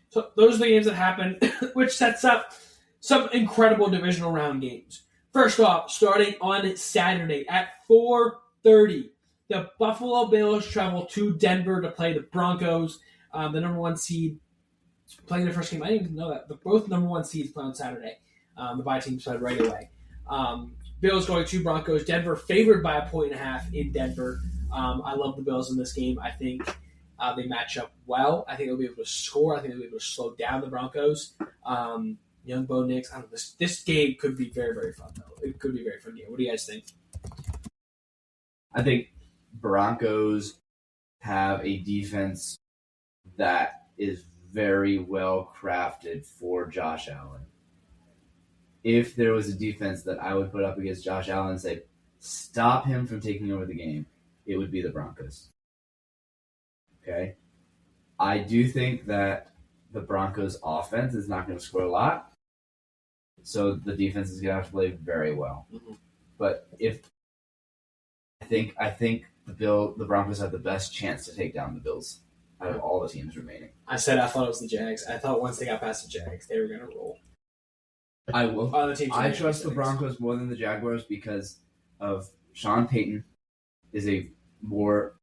So those are the games that happened, which sets up some incredible divisional round games. First off, starting on Saturday at 4:30. The Buffalo Bills travel to Denver to play the Broncos, the number 1 seed, playing their first game. I didn't even know that. Both number 1 seeds play on Saturday. The bye teams played right away. Bills going to Broncos. Denver favored by 1.5 in Denver. I love the Bills in this game. I think they match up well. I think they'll be able to score. I think they'll be able to slow down the Broncos. Young Bo Nix. I don't know. This game could be very, very fun, though. It could be a very fun game. What do you guys think? I think Broncos have a defense that is very well crafted for Josh Allen. If there was a defense that I would put up against Josh Allen and say, stop him from taking over the game, it would be the Broncos. Okay? I do think that the Broncos offense is not going to score a lot, so the defense is going to have to play very well. Mm-hmm. But I think the Broncos have the best chance to take down the Bills out of all the teams remaining. I said I thought it was the Jags. I thought once they got past the Jags, they were going to roll. I trust the Broncos more than the Jaguars because of Sean Payton is a more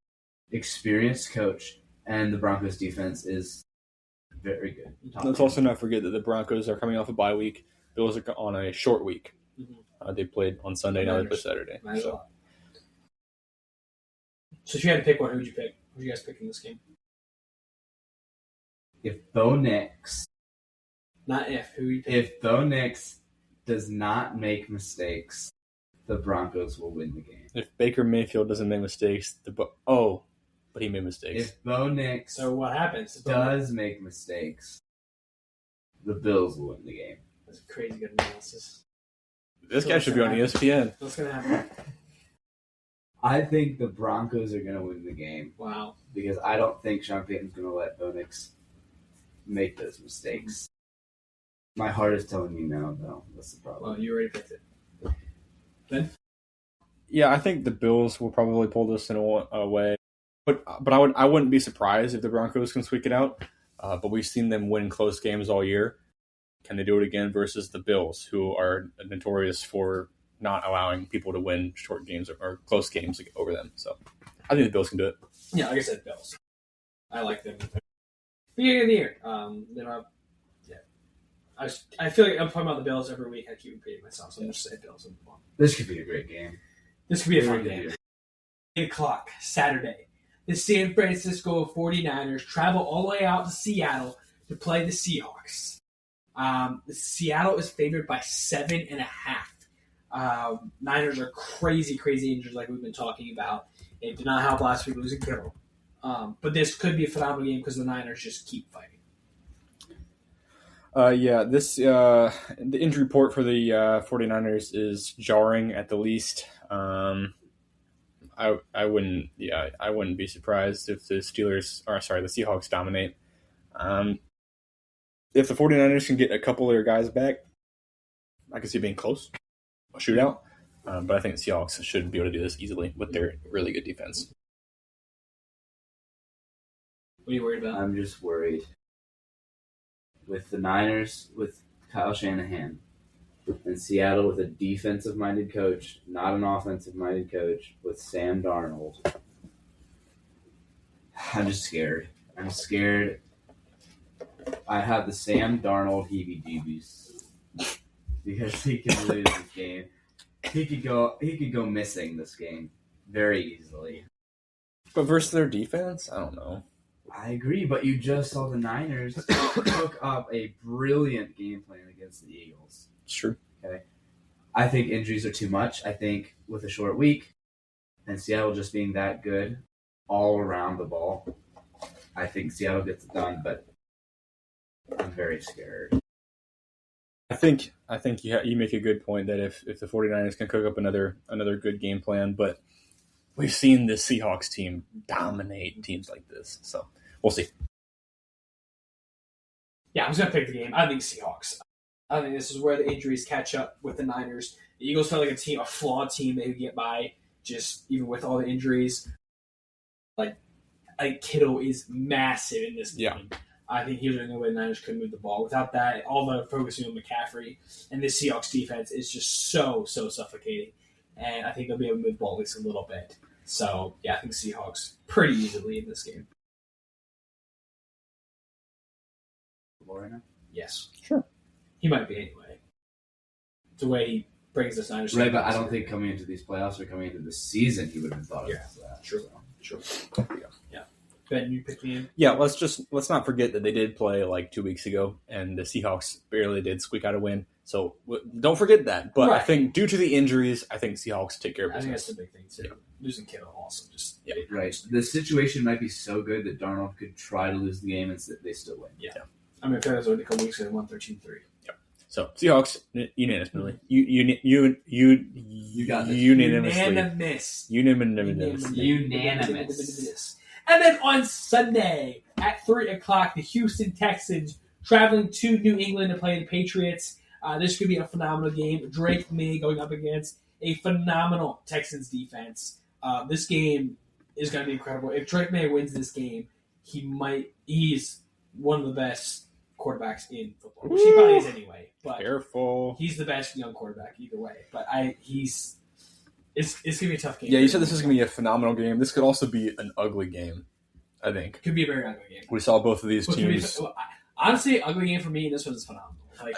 experienced coach, and the Broncos defense is very good. Let's also not forget that the Broncos are coming off a bye week. Bills are on a short week. Mm-hmm. They played on Sunday, now they play Saturday. So if you had to pick one, who would you pick? Who would you guys pick in this game? If Bo Nix... Not if. Who you pick? If Bo Nix does not make mistakes, the Broncos will win the game. If Baker Mayfield doesn't make mistakes, but he made mistakes. If Bo Nix so what happens? does make mistakes, the Bills will win the game. That's a crazy good analysis. This guy should be on ESPN. What's going to happen? I think the Broncos are going to win the game. Wow. Because I don't think Sean Payton's going to let Bo Nix make those mistakes. My heart is telling me no, though. That's the problem. Well, you already picked it. Ben? Yeah, I think the Bills will probably pull this in a way. But I wouldn't be surprised if the Broncos can squeak it out. But we've seen them win close games all year. Can they do it again versus the Bills, who are notorious for not allowing people to win short games or close games over them? So I think the Bills can do it. Yeah, like I said, Bills. I like them. Beginning of the year. They don't have I feel like I'm talking about the Bills every week. I keep repeating myself, so I'm just saying Bills. This could be a great game. This could be a fun game. 8 o'clock, Saturday. The San Francisco 49ers travel all the way out to Seattle to play the Seahawks. Seattle is favored by 7.5. Niners are crazy injuries like we've been talking about. They did not help last week losing Kittle. But this could be a phenomenal game because the Niners just keep fighting. The injury report for the 49ers is jarring at the least. I wouldn't be surprised if the Seahawks dominate. If the 49ers can get a couple of their guys back, I can see it being close, a shootout. But I think the Seahawks should be able to do this easily with their really good defense. What are you worried about? I'm just worried. With the Niners, with Kyle Shanahan, and Seattle with a defensive-minded coach, not an offensive-minded coach, with Sam Darnold. I'm just scared. I'm scared. I have the Sam Darnold heebie-jeebies because he can lose this game. He could go missing this game very easily. But versus their defense, I don't know. I agree, but you just saw the Niners cook up a brilliant game plan against the Eagles. It's true. Okay. I think injuries are too much. I think with a short week and Seattle just being that good all around the ball, I think Seattle gets it done, but I'm very scared. I think you make a good point that if the 49ers can cook up another good game plan, but we've seen this Seahawks team dominate teams like this, so we'll see. Yeah, I'm just going to pick the game. I think Seahawks. I think this is where the injuries catch up with the Niners. The Eagles felt like a flawed team they could get by, just even with all the injuries. Like Kittle is massive in this game. Yeah. I think he was the only way the Niners could move the ball. Without that, all the focusing on McCaffrey and this Seahawks defense is just so suffocating. And I think they'll be able to move the ball at least a little bit. So, yeah, I think Seahawks pretty easily in this game. Lorena? Yes. Sure. He might be anyway. It's the way he brings this Niners. Right, but I don't think coming into these playoffs or coming into the season he would have been thought of as that. Sure. So. Sure. Yeah. Ben, you pick me in? Yeah, let's not forget that they did play like 2 weeks ago, and the Seahawks barely did squeak out a win. So don't forget that. But Right. I think due to the injuries, I think Seahawks take care of I think that's business. the big thing, too. Yeah. Losing Kittle also just... Yeah. Right. The situation might be so good that Darnold could try to lose the game and they still win. Yeah. I mean, if that was only a couple weeks ago, they won 13-3. So Seahawks unanimously. You got this. Unanimous. And then on Sunday at 3 o'clock, the Houston Texans traveling to New England to play the Patriots. This could be a phenomenal game. Drake May going up against a phenomenal Texans defense. This game is going to be incredible. If Drake May wins this game, he's one of the best quarterbacks in football, which he probably is anyway. But careful. He's the best young quarterback either way. But it's going to be a tough game. Yeah, you said this is going to be a phenomenal game. This could also be an ugly game, I think. Could be a very ugly game. We saw both of these teams. Honestly, ugly game for me, and this one's phenomenal.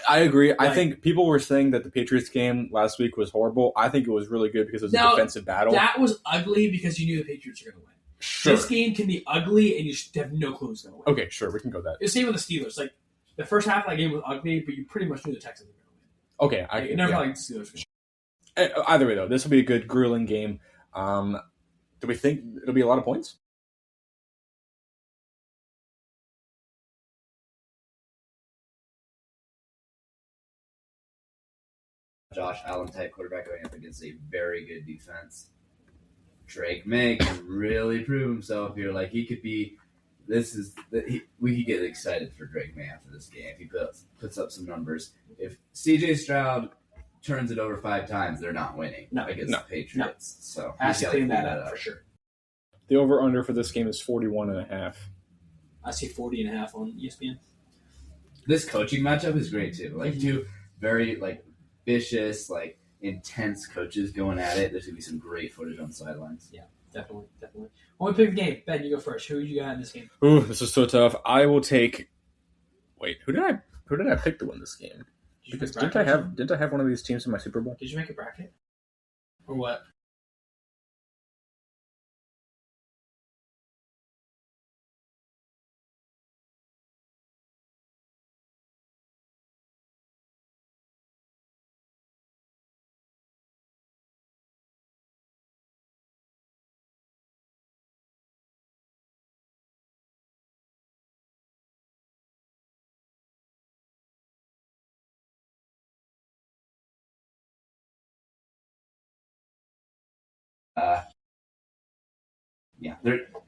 I agree. I think people were saying that the Patriots game last week was horrible. I think it was really good because it was a defensive battle. That was ugly because you knew the Patriots were going to win. Sure. This game can be ugly, and you have no clue who's going to win. Okay, sure. We can go that. It's the same with the Steelers. Like, the first half of that game was ugly, but you pretty much knew the Texans were going to win. Okay. You never felt like the Steelers were going to win. Either way, though, this will be a good, grueling game. Do we think it'll be a lot of points? Josh Allen type quarterback going up against a very good defense. Drake May can really prove himself here. Like he could be. We could get excited for Drake May after this game if he puts up some numbers. If C.J. Stroud turns it over 5 times, they're not winning against the Patriots. So has to clean that up for sure. The over/under for this game is 41.5. I see 40.5 on ESPN. This coaching matchup is great too. Like two very vicious, intense coaches going at it. There's gonna be some great footage on the sidelines. Yeah, definitely. When we pick the game, Ben, you go first. Who you got in this game? Ooh, this is so tough. I will take. Wait, who did I Who did I pick to win this game? Did you Because make a didn't bracket? I have one of these teams in my Super Bowl? Did you make a bracket? Or what?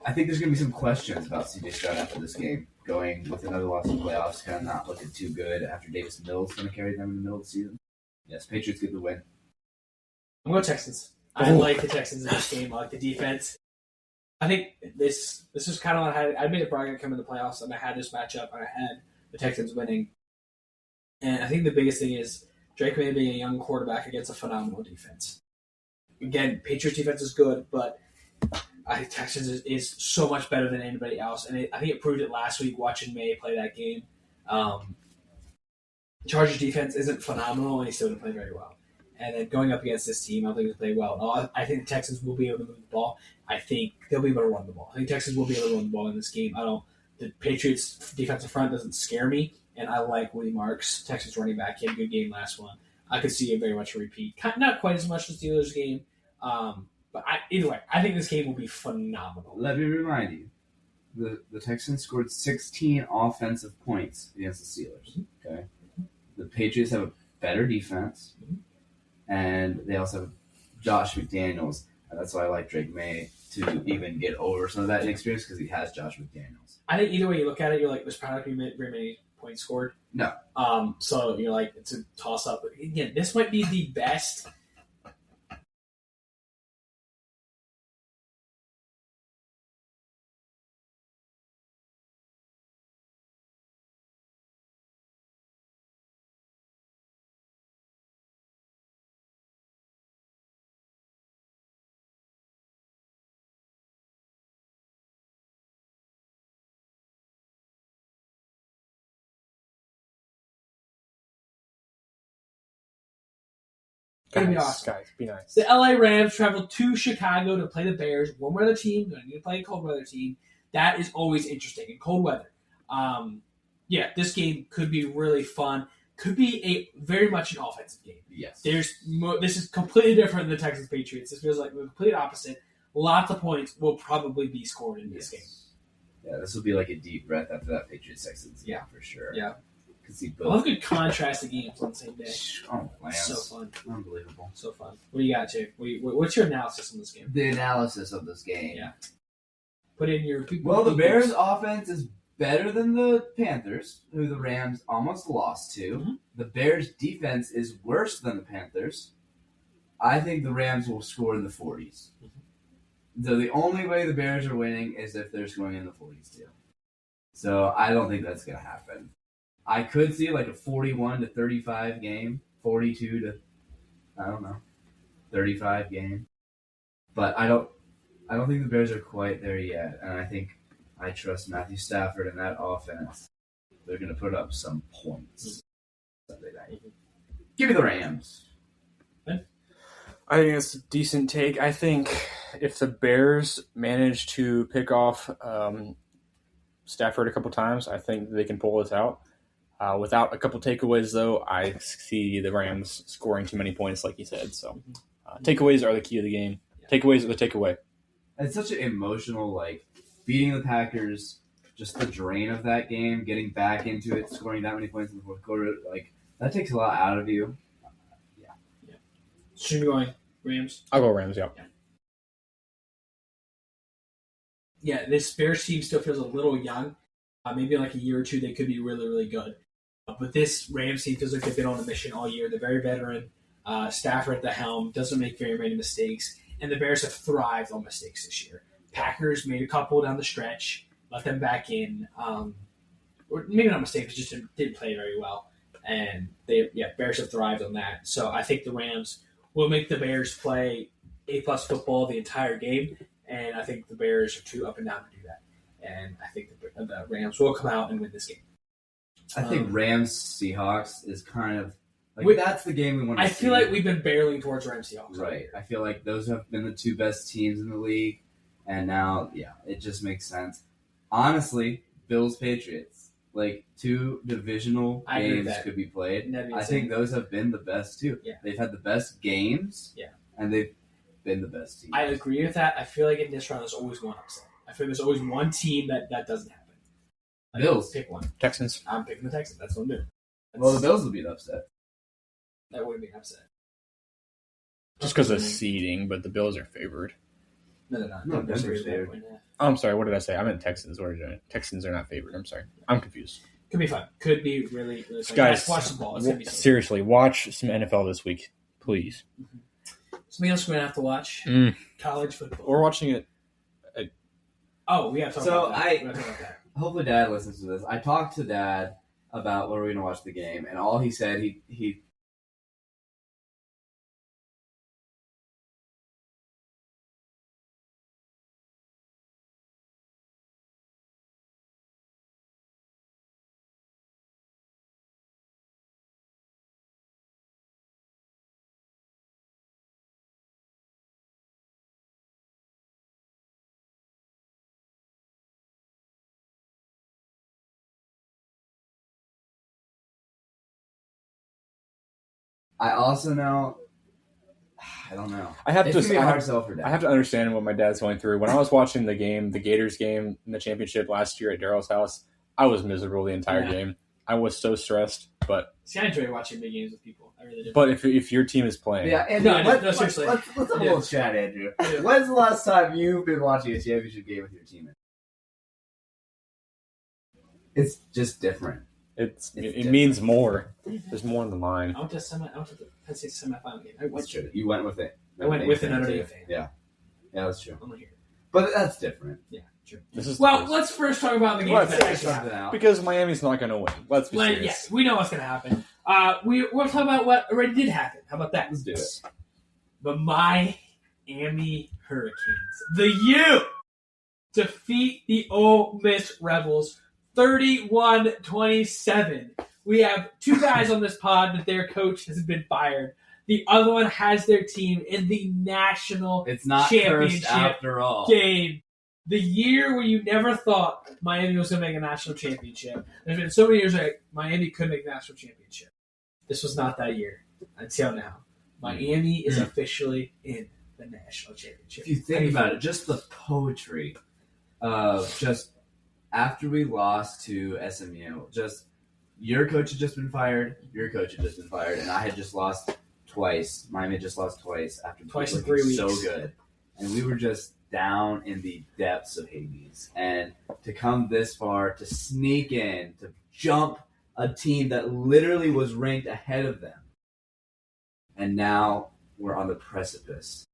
I think there's going to be some questions about CJ Stroud after this game. Going with another loss in the playoffs, kind of not looking too good after Davis Mills going to carry them in the middle of the season. Yes, Patriots get the win. I'm going Texans. I like the Texans in this game. I like the defense. I think this is kind of what I made a bracket come in the playoffs, and I had this matchup, and I had the Texans winning. And I think the biggest thing is Drake May being a young quarterback against a phenomenal defense. Again, Patriots defense is good, but I think Texans is so much better than anybody else, and I think it proved it last week watching May play that game. Chargers defense isn't phenomenal, and he still didn't play very well. And then going up against this team, I don't think he'll play well. I think the Texans will be able to move the ball. I think they'll be able to run the ball. I think Texans will be able to run the ball in this game. The Patriots defensive front doesn't scare me, and I like Willie Marks, Texans running back. He had a good game last one. I could see it very much a repeat. Not quite as much as the Steelers game. But either way, I think this game will be phenomenal. Let me remind you, the Texans scored 16 offensive points against the Steelers. Okay, the Patriots have a better defense, and they also have Josh McDaniels, and that's why I like Drake May to even get over some of that inexperience because he has Josh McDaniels. I think either way you look at it, you're like, there's probably not going to be very many points scored. No. So you're like, it's a toss up. But again, this might be the best. Gonna be awesome. Guys, be nice. The LA Rams traveled to Chicago to play the Bears. Warm weather team. They're going to play a cold weather team. That is always interesting in cold weather. This game could be really fun. Could be a very much an offensive game. Yes. This is completely different than the Texans Patriots. This feels like the complete opposite. Lots of points will probably be scored in this game. Yeah, this will be like a deep breath after that Patriots Texans game for sure. Yeah. See I love good contrast of games on the same day. Oh, man. So fun. Unbelievable. So fun. What do you got, Jake? What's your analysis on this game? The analysis of this game. Yeah. Put in your... Well, the Bears' offense is better than the Panthers, who the Rams almost lost to. Mm-hmm. The Bears' defense is worse than the Panthers. I think the Rams will score in the 40s. Mm-hmm. So the only way the Bears are winning is if they're scoring in the 40s, too. So I don't think that's going to happen. I could see like a 41-35 game, 42 to, 35 game. But I don't think the Bears are quite there yet. And I trust Matthew Stafford and that offense. They're going to put up some points Sunday night. Give me the Rams. I think it's a decent take. I think if the Bears manage to pick off Stafford a couple times, I think they can pull this out. Without a couple takeaways, though, I see the Rams scoring too many points, like you said. So, takeaways are the key of the game. Takeaways are the takeaway. It's such an emotional, beating the Packers, just the drain of that game, getting back into it, scoring that many points in the fourth quarter, that takes a lot out of you. Yeah. So you're going Rams? I'll go Rams, yeah. Yeah, this Bears team still feels a little young. Maybe in a year or two, they could be really, really good. But this Rams team feels like they've been on a mission all year. They're very veteran. Stafford at the helm doesn't make very many mistakes. And the Bears have thrived on mistakes this year. Packers made a couple down the stretch, let them back in. Or maybe not mistakes, just didn't play very well. And Bears have thrived on that. So I think the Rams will make the Bears play A-plus football the entire game. And I think the Bears are too up and down to do that. And I think the Rams will come out and win this game. I think Rams Seahawks is kind of like that's the game we want to see. I feel like we've been barreling towards Rams Seahawks. Right. I feel like those have been the two best teams in the league, and now it just makes sense. Honestly, Bills Patriots, like two divisional games could be played. I think those have been the best too. Yeah. They've had the best games. Yeah. And they've been the best team. I agree with that. I feel like in this round there's always one upset. I feel like there's always one team that doesn't happen. Bills. Pick one. Texans. I'm picking the Texans. That's what I'm doing. Well, the Bills will be an upset. That wouldn't be an upset. Just because of seeding, but the Bills are favored. No, they're not. No, Denver's favored. Oh, I'm sorry. What did I say? I meant Texans. Texans are not favored. I'm sorry. I'm confused. Could be fun. Could be really, really fun. Guys, watch the ball. It's gonna be so seriously, watch some NFL this week, please. Something else we're gonna have to watch: college football. We're watching it. Oh, we have to talk about that. We have to talk about that. Hopefully, Dad listens to this. I talked to Dad about where we're going to watch the game, and all he said he I also know. I don't know. I have it's to. a hard sell for Dad. I have to understand what my dad's going through. When I was watching the game, the Gators game in the championship last year at Daryl's house, I was miserable the entire game. I was so stressed. But see, I enjoy watching big games with people. I really do. But if your team is playing, Andrew, seriously. Let's have a little chat, Andrew. When's the last time you've been watching a championship game with your team? It's just different. It means more. There's more on the line. I went to the Penn State semifinal game. That's true. You went with it. I went with an Notre Dame fan. Yeah, that's true. I'm here. But that's different. Yeah, true. Let's first talk about the game. Because Miami's not going to win. Let's be serious. Yes, we know what's going to happen. We're talking about what already did happen. How about that? Let's do it. The Miami Hurricanes, the U, defeat the Ole Miss Rebels 31-27. We have two guys on this pod that their coach has been fired. The other one has their team in the national championship after all. game. The year where you never thought Miami was going to make a national championship. There's been so many years like Miami could make a national championship. This was not that year until now. Miami is officially in the national championship. If you think about it, just the poetry of just after we lost to SMU, just your coach had just been fired, your coach had just been fired, and I had just lost twice. Miami had just lost twice after twice in 3 weeks. So good. And we were just down in the depths of Hades. And to come this far, to sneak in, to jump a team that literally was ranked ahead of them. And now we're on the precipice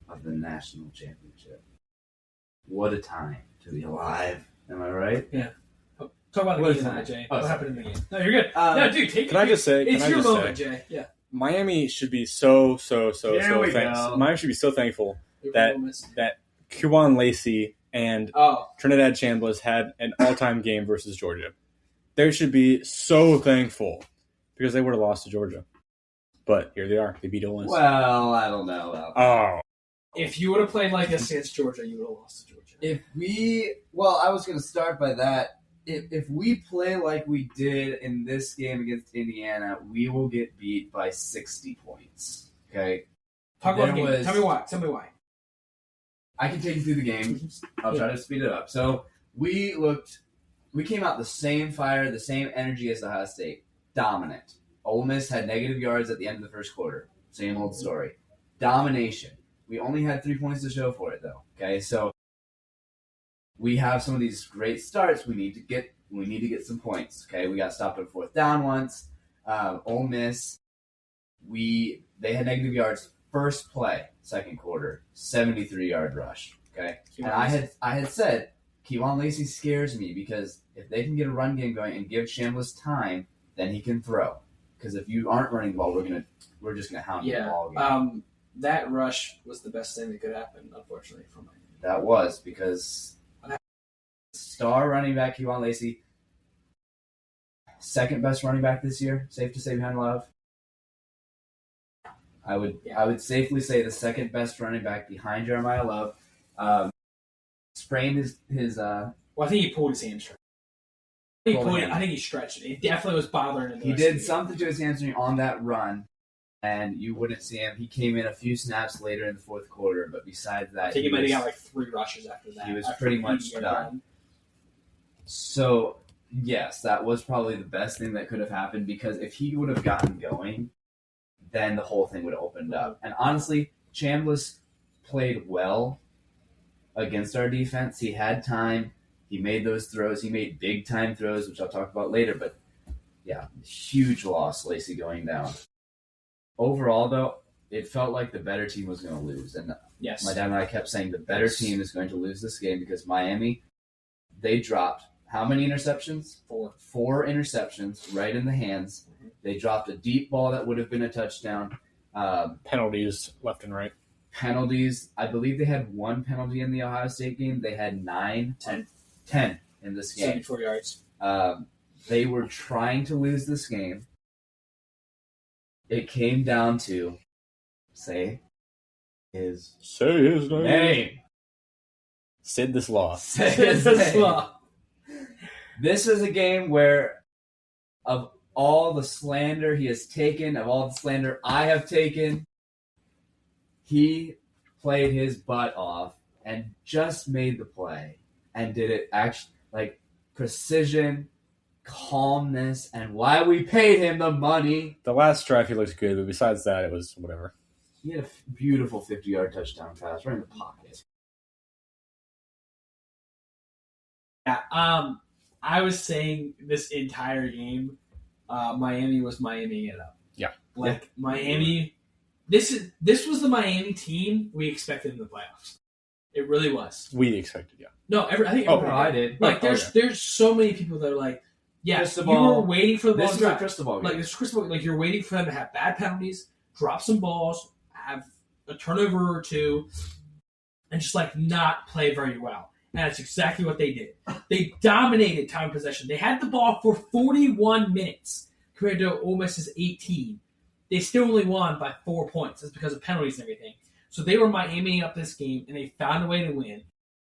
of the national championship. What a time to be alive. Am I right? Yeah. Talk about the game, Jay. What happened in the game? No, you're good. No, dude, take it. Can I just say? It's your moment, Jay. Yeah. Miami should be so thankful. Miami should be so thankful that Kewan Lacey and Trinidad Chambliss had an all-time game versus Georgia. They should be so thankful because they would have lost to Georgia. But here they are. They beat Ole Miss. Well, I don't know about that. Oh. If you would have played like this against Georgia, you would have lost to Georgia. I was going to start by that. If we play like we did in this game against Indiana, we will get beat by 60 points. Okay? Talk about the game. Tell me why. I can take you through the game. I'll try to speed it up. So we came out the same fire, the same energy as Ohio State. Dominant. Ole Miss had negative yards at the end of the first quarter. Same old story. Domination. We only had 3 points to show for it, though. Okay, so we have some of these great starts. We need to get some points. Okay, we got stopped on fourth down once. Ole Miss, they had negative yards first play, second quarter, 73-yard rush. Okay, and I had said Kewan Lacey scares me because if they can get a run game going and give Chambliss time, then he can throw. Because if you aren't running the ball, we're just gonna hound the ball game. That rush was the best thing that could happen, unfortunately, for Miami. That was because star running back Kewan Lacey. second best running back this year. Safe to say behind Love. I would safely say the second best running back behind Jeremiah Love. Sprained his Well, I think he pulled his hamstring. I think he stretched it. It definitely was bothering him. He did something to his hamstring on that run, and you wouldn't see him. He came in a few snaps later in the fourth quarter, but besides that, I think he might have got like 3 rushes after that. He was pretty much done. So, yes, that was probably the best thing that could have happened, because if he would have gotten going, then the whole thing would have opened up. And honestly, Chambliss played well against our defense. He had time. He made those throws. He made big-time throws, which I'll talk about later. But, yeah, huge loss, Lacey going down. Overall, though, it felt like the better team was going to lose. And yes, my dad and I kept saying the better team is going to lose this game because Miami, they dropped how many interceptions? 4. 4 interceptions right in the hands. They dropped a deep ball that would have been a touchdown. Penalties left and right. Penalties. I believe they had 1 penalty in the Ohio State game. They had 10 in this game. 74 yards. They were trying to lose this game. It came down to say his name. Sid this law. Say his name. This is a game where, of all the slander he has taken, of all the slander I have taken, he played his butt off and just made the play and did it actually like precision, calmness, and why we paid him the money. The last drive he looked good, but besides that, it was whatever. He had a beautiful 50-yard touchdown pass right in the pocket. Yeah, I was saying this entire game, Miami was Miami it up. Yeah. Miami, this was the Miami team we expected in the playoffs. It really was. We expected, yeah. No, I think I did. Like, there's so many people that are like, yeah, you were waiting for the ball to drop. Crystal ball. Like, this crystal ball, like, you're waiting for them to have bad penalties, drop some balls, have a turnover or two, and just, like, not play very well. And that's exactly what they did. They dominated time possession. They had the ball for 41 minutes compared to Ole Miss's 18. They still only won by 4 points. That's because of penalties and everything. So they were Miami up this game, and they found a way to win.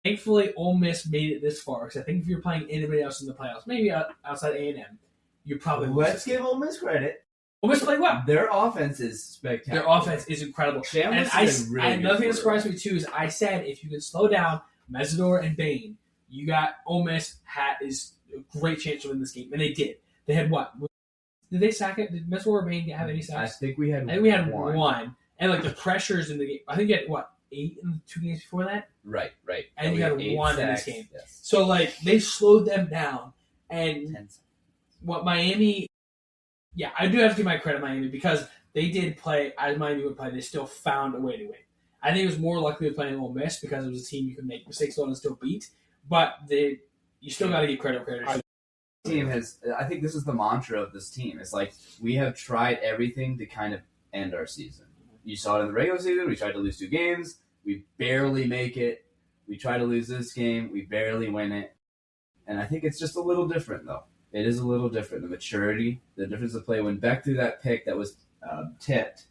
Thankfully, Ole Miss made it this far, because I think if you're playing anybody else in the playoffs, maybe outside A&M, you probably Let's give Ole Miss credit. Ole Miss played well. Their offense is spectacular. Their offense is incredible. And another thing that surprised me, too, is I said if you can slow down Mesidor and Bain, you got Ole Miss is a great chance to win this game. And they did. They had what? Did they sack it? Did Mesidor or Bain have any sacks? I think we had one. And, like, the pressures in the game, I think you had, 8 in the 2 games before that? Right. And you had 1 sacks, in this game. Yes. So, like, they slowed them down. And what Miami, yeah, I do have to give my credit to Miami, because they did play, as Miami would play, they still found a way to win. I think it was more likely to play in Ole Miss, because it was a team you could make mistakes on and still beat. But you still got to give credit. Team has. I think this is the mantra of this team. It's like we have tried everything to kind of end our season. You saw it in the regular season. We tried to lose 2 games. We barely make it. We try to lose this game. We barely win it. And I think it's just a little different, though. It is a little different. The maturity, the difference of play. When Beck threw that pick that was tipped,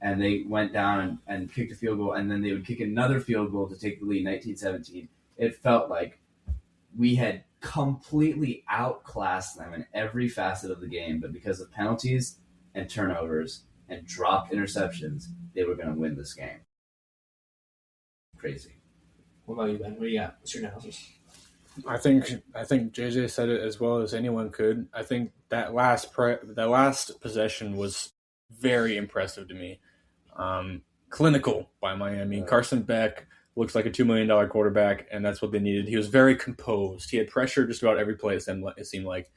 and they went down and kicked a field goal, and then they would kick another field goal to take the lead, 19-17, it felt like we had completely outclassed them in every facet of the game, but because of penalties and turnovers and dropped interceptions, they were going to win this game. Crazy. What about you, Ben? What do you got? What's your analysis? I think JJ said it as well as anyone could. I think that last possession was very impressive to me. Clinical by Miami. Carson Beck looks like a $2 million quarterback, and that's what they needed. He was very composed. He had pressure just about every play, it seemed like.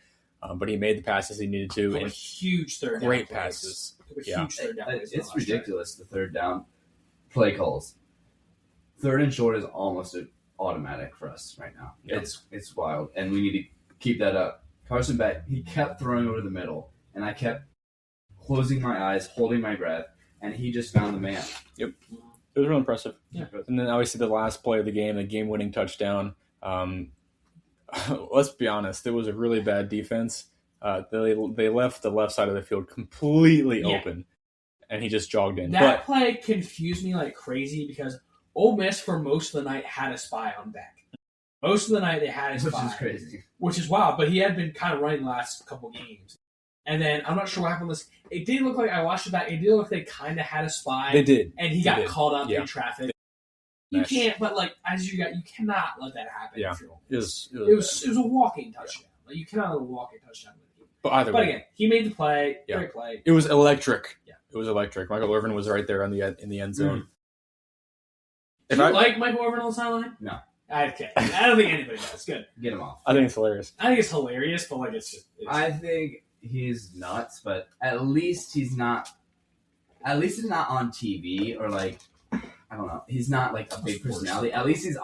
But he made the passes he needed to. And huge third down. Great passes. Huge third down. It's ridiculous, the third down play calls. Third and short is almost automatic for us right now. Yep. It's wild, and we need to keep that up. Carson Beck, he kept throwing over the middle, and I kept closing my eyes, holding my breath, and he just found the man. Yep. It was real impressive. Yeah. And then obviously the last play of the game, the game-winning touchdown. Let's be honest, it was a really bad defense, They left the left side of the field completely Yeah. open, and he just jogged in. That play confused me like crazy because Ole Miss for most of the night had a spy on Beck. Most of the night they had a spy. Which is crazy. Which is wild, but he had been kind of running the last couple games. And then, I'm not sure what happened with this. It did look like, I watched it back, it did look like they kind of had a spy. They did. And he They got did. called out Yeah. in traffic. You can't, but like, you cannot let that happen. Yeah. If you're Ole It Miss. was It was a walking touchdown. Like, you cannot let a walking touchdown. but either But way, again, he made the play. Yeah. Great play. it was electric. Yeah. It was electric. Michael Irvin was right there in the end zone. Do you like Michael Irvin on the sideline? No. Okay. I don't think anybody does. Good. Get him off. I think it's hilarious. I think it's hilarious, but like, it's just. I think he's nuts, but at least he's not on TV or like, I don't know. He's not like a big personality. At least he's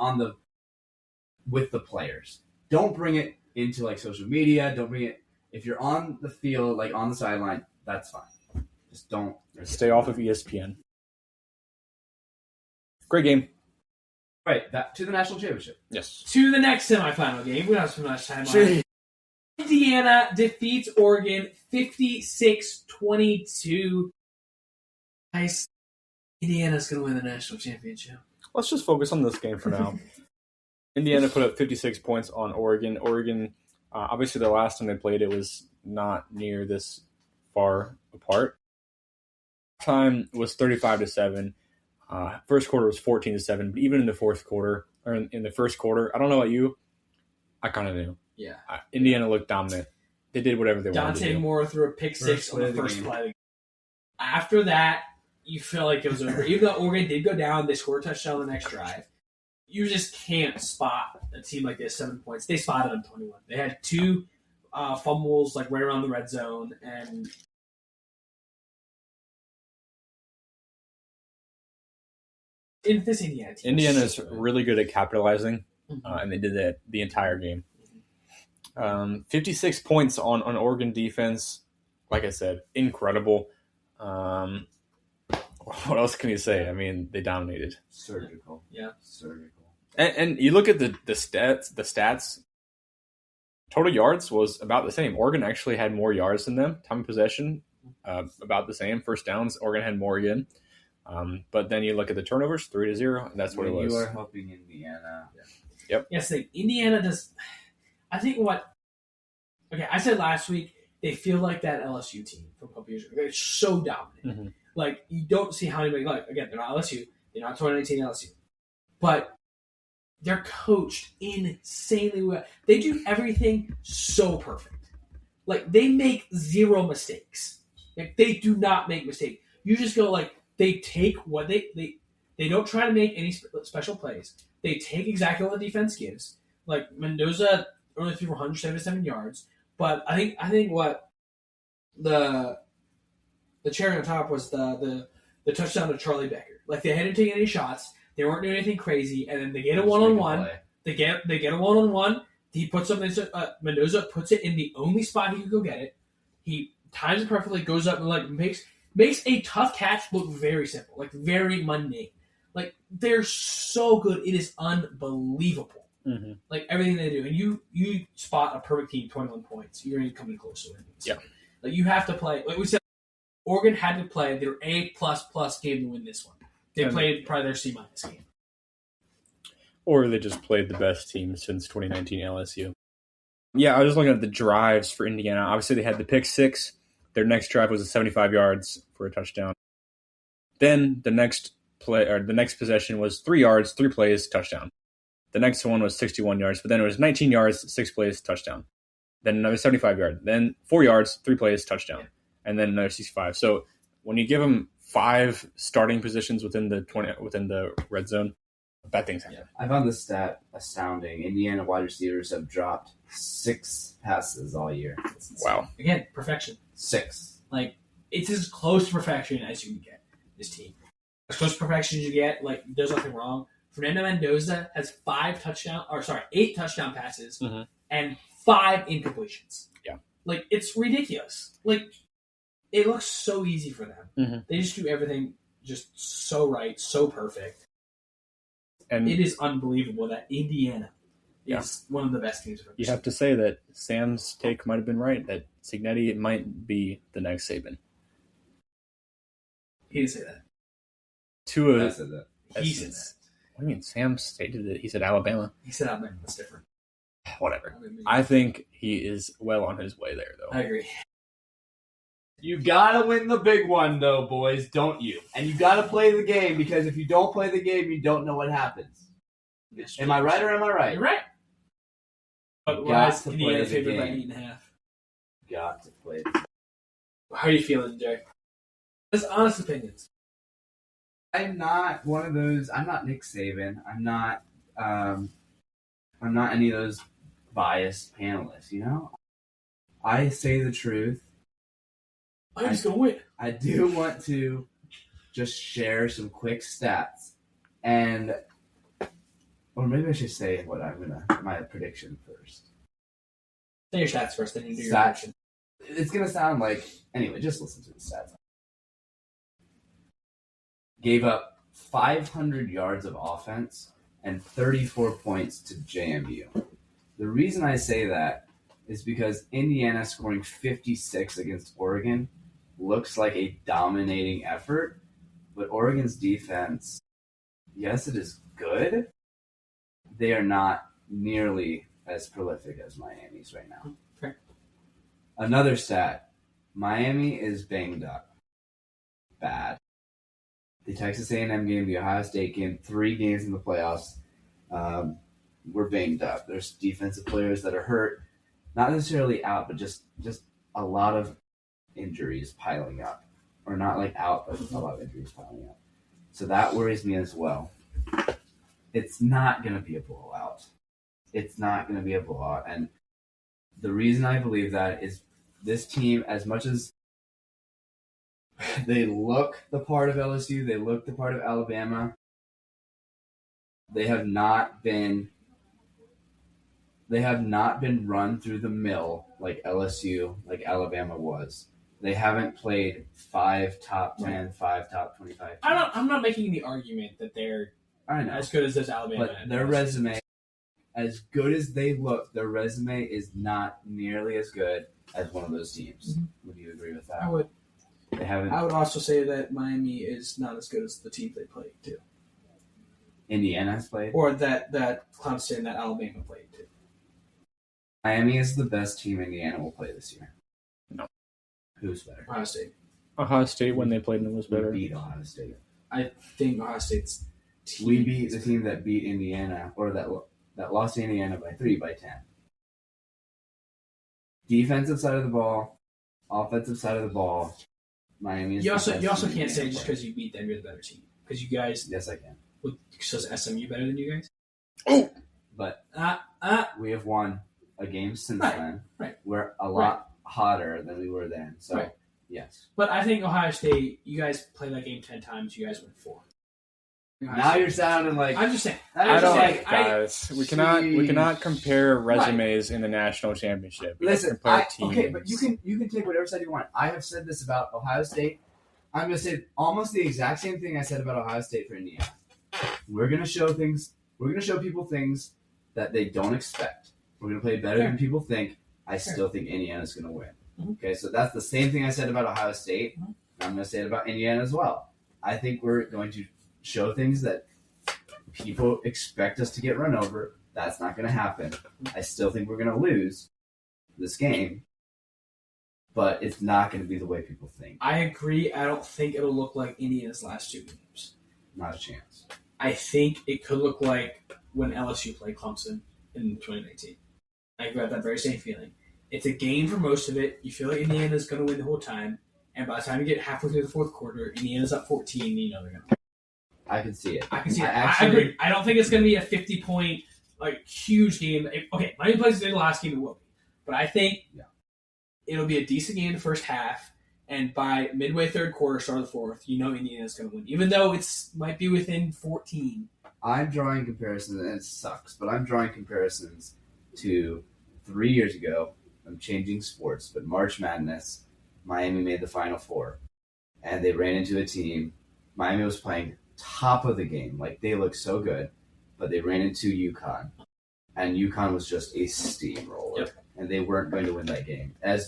with the players. Don't bring it into like social media. Don't bring it if you're on the field, like on the sideline. That's fine. Just don't Stay off of ESPN. Great game. right that to the national championship. Yes. To the next semifinal game. We don't have so much time on it. Indiana defeats Oregon 56-22. Nice. Indiana's going to win the national championship. Let's just focus on this game for now. Indiana put up 56 points on Oregon. Oregon, obviously, the last time they played, it was not near this far apart. Time was 35-7. First quarter was 14-7. But even in the fourth quarter, or in the first quarter, I don't know about you, I kind of knew. Yeah. Indiana looked dominant. They did whatever they wanted to Dante do. Moore threw a pick six First on play the of the first game. play. After that, you feel like it was over. Even though Oregon did go down, they scored a touchdown on the next drive. You just can't spot a team like this 7 points. They spotted them 21. They had two fumbles like right around the red zone, and in this Indiana team, Indiana's so good. really good at capitalizing, Mhm. and they did that the entire game. 56 points on Oregon defense. Like I said, incredible. What else can you say? I mean, they dominated. Surgical. Yeah. Surgical. And you look at the stats. Total yards was about the same. Oregon actually had more yards than them. Time of possession, about the same. First downs, Oregon had more again. But then you look at the turnovers, 3-0, and that's what it was. You are helping Indiana. Yes, Indiana does. I think Okay, I said last week they feel like that LSU team from a couple years ago. They're so dominant. Mhm. Like you don't see how anybody again. They're not LSU. They're not 2019 LSU, but they're coached insanely well. They do everything so perfect. Like they make zero mistakes. Like they do not make mistakes. You just go like they take what they don't try to make any special plays. They take exactly what the defense gives. Like Mendoza only threw 177 yards, but I think what the cherry on top was the touchdown to Charlie Becker. Like they hadn't taken any shots. They weren't doing anything crazy, and then they get a one-on-one. They get a one-on-one. He puts something. Mendoza puts it in the only spot he could go get it. He times it perfectly, goes up and like makes a tough catch look very simple, like very mundane. Like they're so good, it is unbelievable. Mm-hmm. Like everything they do, and you spot a perfect team, 21 points. You're going to come in close to winning. Yeah. Like you have to play. Like we said, Oregon had to play their A++ game to win this one. They played probably their C- game. Or they just played the best team since 2019 LSU. Yeah, I was looking at the drives for Indiana. Obviously, they had the pick six. Their next drive was 75 yards for a touchdown. Then the next possession was 3 yards, 3 plays, touchdown. The next one was 61 yards, but then it was 19 yards, 6 plays, touchdown. Then another 75 yards. Then 4 yards, 3 plays, touchdown. And then another 65. So when you give them 5 starting positions within the red zone, bad things happen. I found this stat astounding. Indiana wide receivers have dropped 6 passes all year. Wow. Again, perfection. 6. Like it's as close to perfection as you can get. This team, as close to perfection as you get. Like there's nothing wrong. Fernando Mendoza has 8 touchdown passes Mhm. and 5 incompletions. Yeah. Like it's ridiculous. Like it looks so easy for them. Mhm. They just do everything just so right, so perfect. And It is unbelievable that Indiana is one of the best teams. You have to say that Sam's take might have been right, that Cignetti might be the next Saban. He didn't say that. I said that. He said that. What do you mean? Sam stated it. He said Alabama. He said Alabama. That's different. Whatever. I think he is well on his way there, though. I agree. You gotta win the big one, though, boys, don't you? And you gotta play the game, because if you don't play the game, you don't know what happens. Am I right or am I right? You're right. But why is Indiana favored by 8.5? Got to play. How are you feeling, Jay? Just honest opinions. I'm not one of those. I'm not Nick Saban. I'm not any of those biased panelists. You know, I say the truth. I'm just gonna win. I do want to just share some quick stats, or maybe I should say my prediction first. Say your stats first, then you do your prediction. It's gonna sound like anyway. Just listen to the stats. Gave up 500 yards of offense and 34 points to JMU. The reason I say that is because Indiana scoring 56 against Oregon looks like a dominating effort, but Oregon's defense, yes, it is good. They are not nearly as prolific as Miami's right now. Okay. Another stat, Miami is banged up. Bad. The Texas A&M game, the Ohio State game, 3 games in the playoffs were banged up. There's defensive players that are hurt, not necessarily out, but just a lot of injuries piling up. Or not like out, but a lot of injuries piling up. So that worries me as well. It's not going to be a blowout. And the reason I believe that is this team, as much as they look the part of LSU, they look the part of Alabama, they have not been run through the mill like LSU, like Alabama was. They haven't played 5 top 10, 5 top 25 teams. I'm not making the argument that they're as good as this Alabama. But their resume, as good as they look, their resume is not nearly as good as one of those teams. Mm-hmm. Would you agree with that? I would. They haven't. I would also say that Miami is not as good as the teams they played too. Indiana has played, or that Clemson, that Alabama played too. Miami is the best team Indiana will play this year. No. Who's better? Ohio State. Ohio State, when they played them, was better. We beat Ohio State. I think Ohio State's team. We beat the team that beat Indiana, or that lost to Indiana by 3 by 10. Defensive side of the ball, offensive side of the ball. Miami is. You also can't say just because you beat them you're the better team, because you guys. Yes, I can. So is SMU better than you guys? Oh, but we have won a game since then. Right. We're a lot hotter than we were then. So yes. But I think Ohio State, you guys play that game 10 times, you guys win 4. Now you're sounding like I'm just saying. Guys, we cannot compare resumes in the national championship. Listen, okay, but you can take whatever side you want. I have said this about Ohio State. I'm going to say almost the exact same thing I said about Ohio State for Indiana. We're going to show things. We're going to show people things that they don't expect. We're going to play better than people think. I still think Indiana's going to win. Mm-hmm. Okay, so that's the same thing I said about Ohio State. Mm-hmm. I'm going to say it about Indiana as well. I think we're going to show things that people expect us to get run over. That's not going to happen. I still think we're going to lose this game, but it's not going to be the way people think. I agree. I don't think it'll look like Indiana's last 2 games. Not a chance. I think it could look like when LSU played Clemson in 2019. I got that very same feeling. It's a game for most of it. You feel like Indiana's going to win the whole time, and by the time you get halfway through the fourth quarter, Indiana's up 14, you know they're going to win. I can see it. I agree. I don't think it's going to be a 50-point, huge game. Okay, Miami plays the last game, it will be. But I think it'll be a decent game in the first half, and by midway third quarter, start of the fourth, you know Indiana's going to win. Even though it might be within 14. I'm drawing comparisons, and it sucks, but I'm drawing comparisons to 3 years ago. I'm changing sports, but March Madness, Miami made the Final Four, and they ran into a team. Miami was playing top of the game. They looked so good, but they ran into UConn. and UConn was just a steamroller, and they weren't going to win that game. I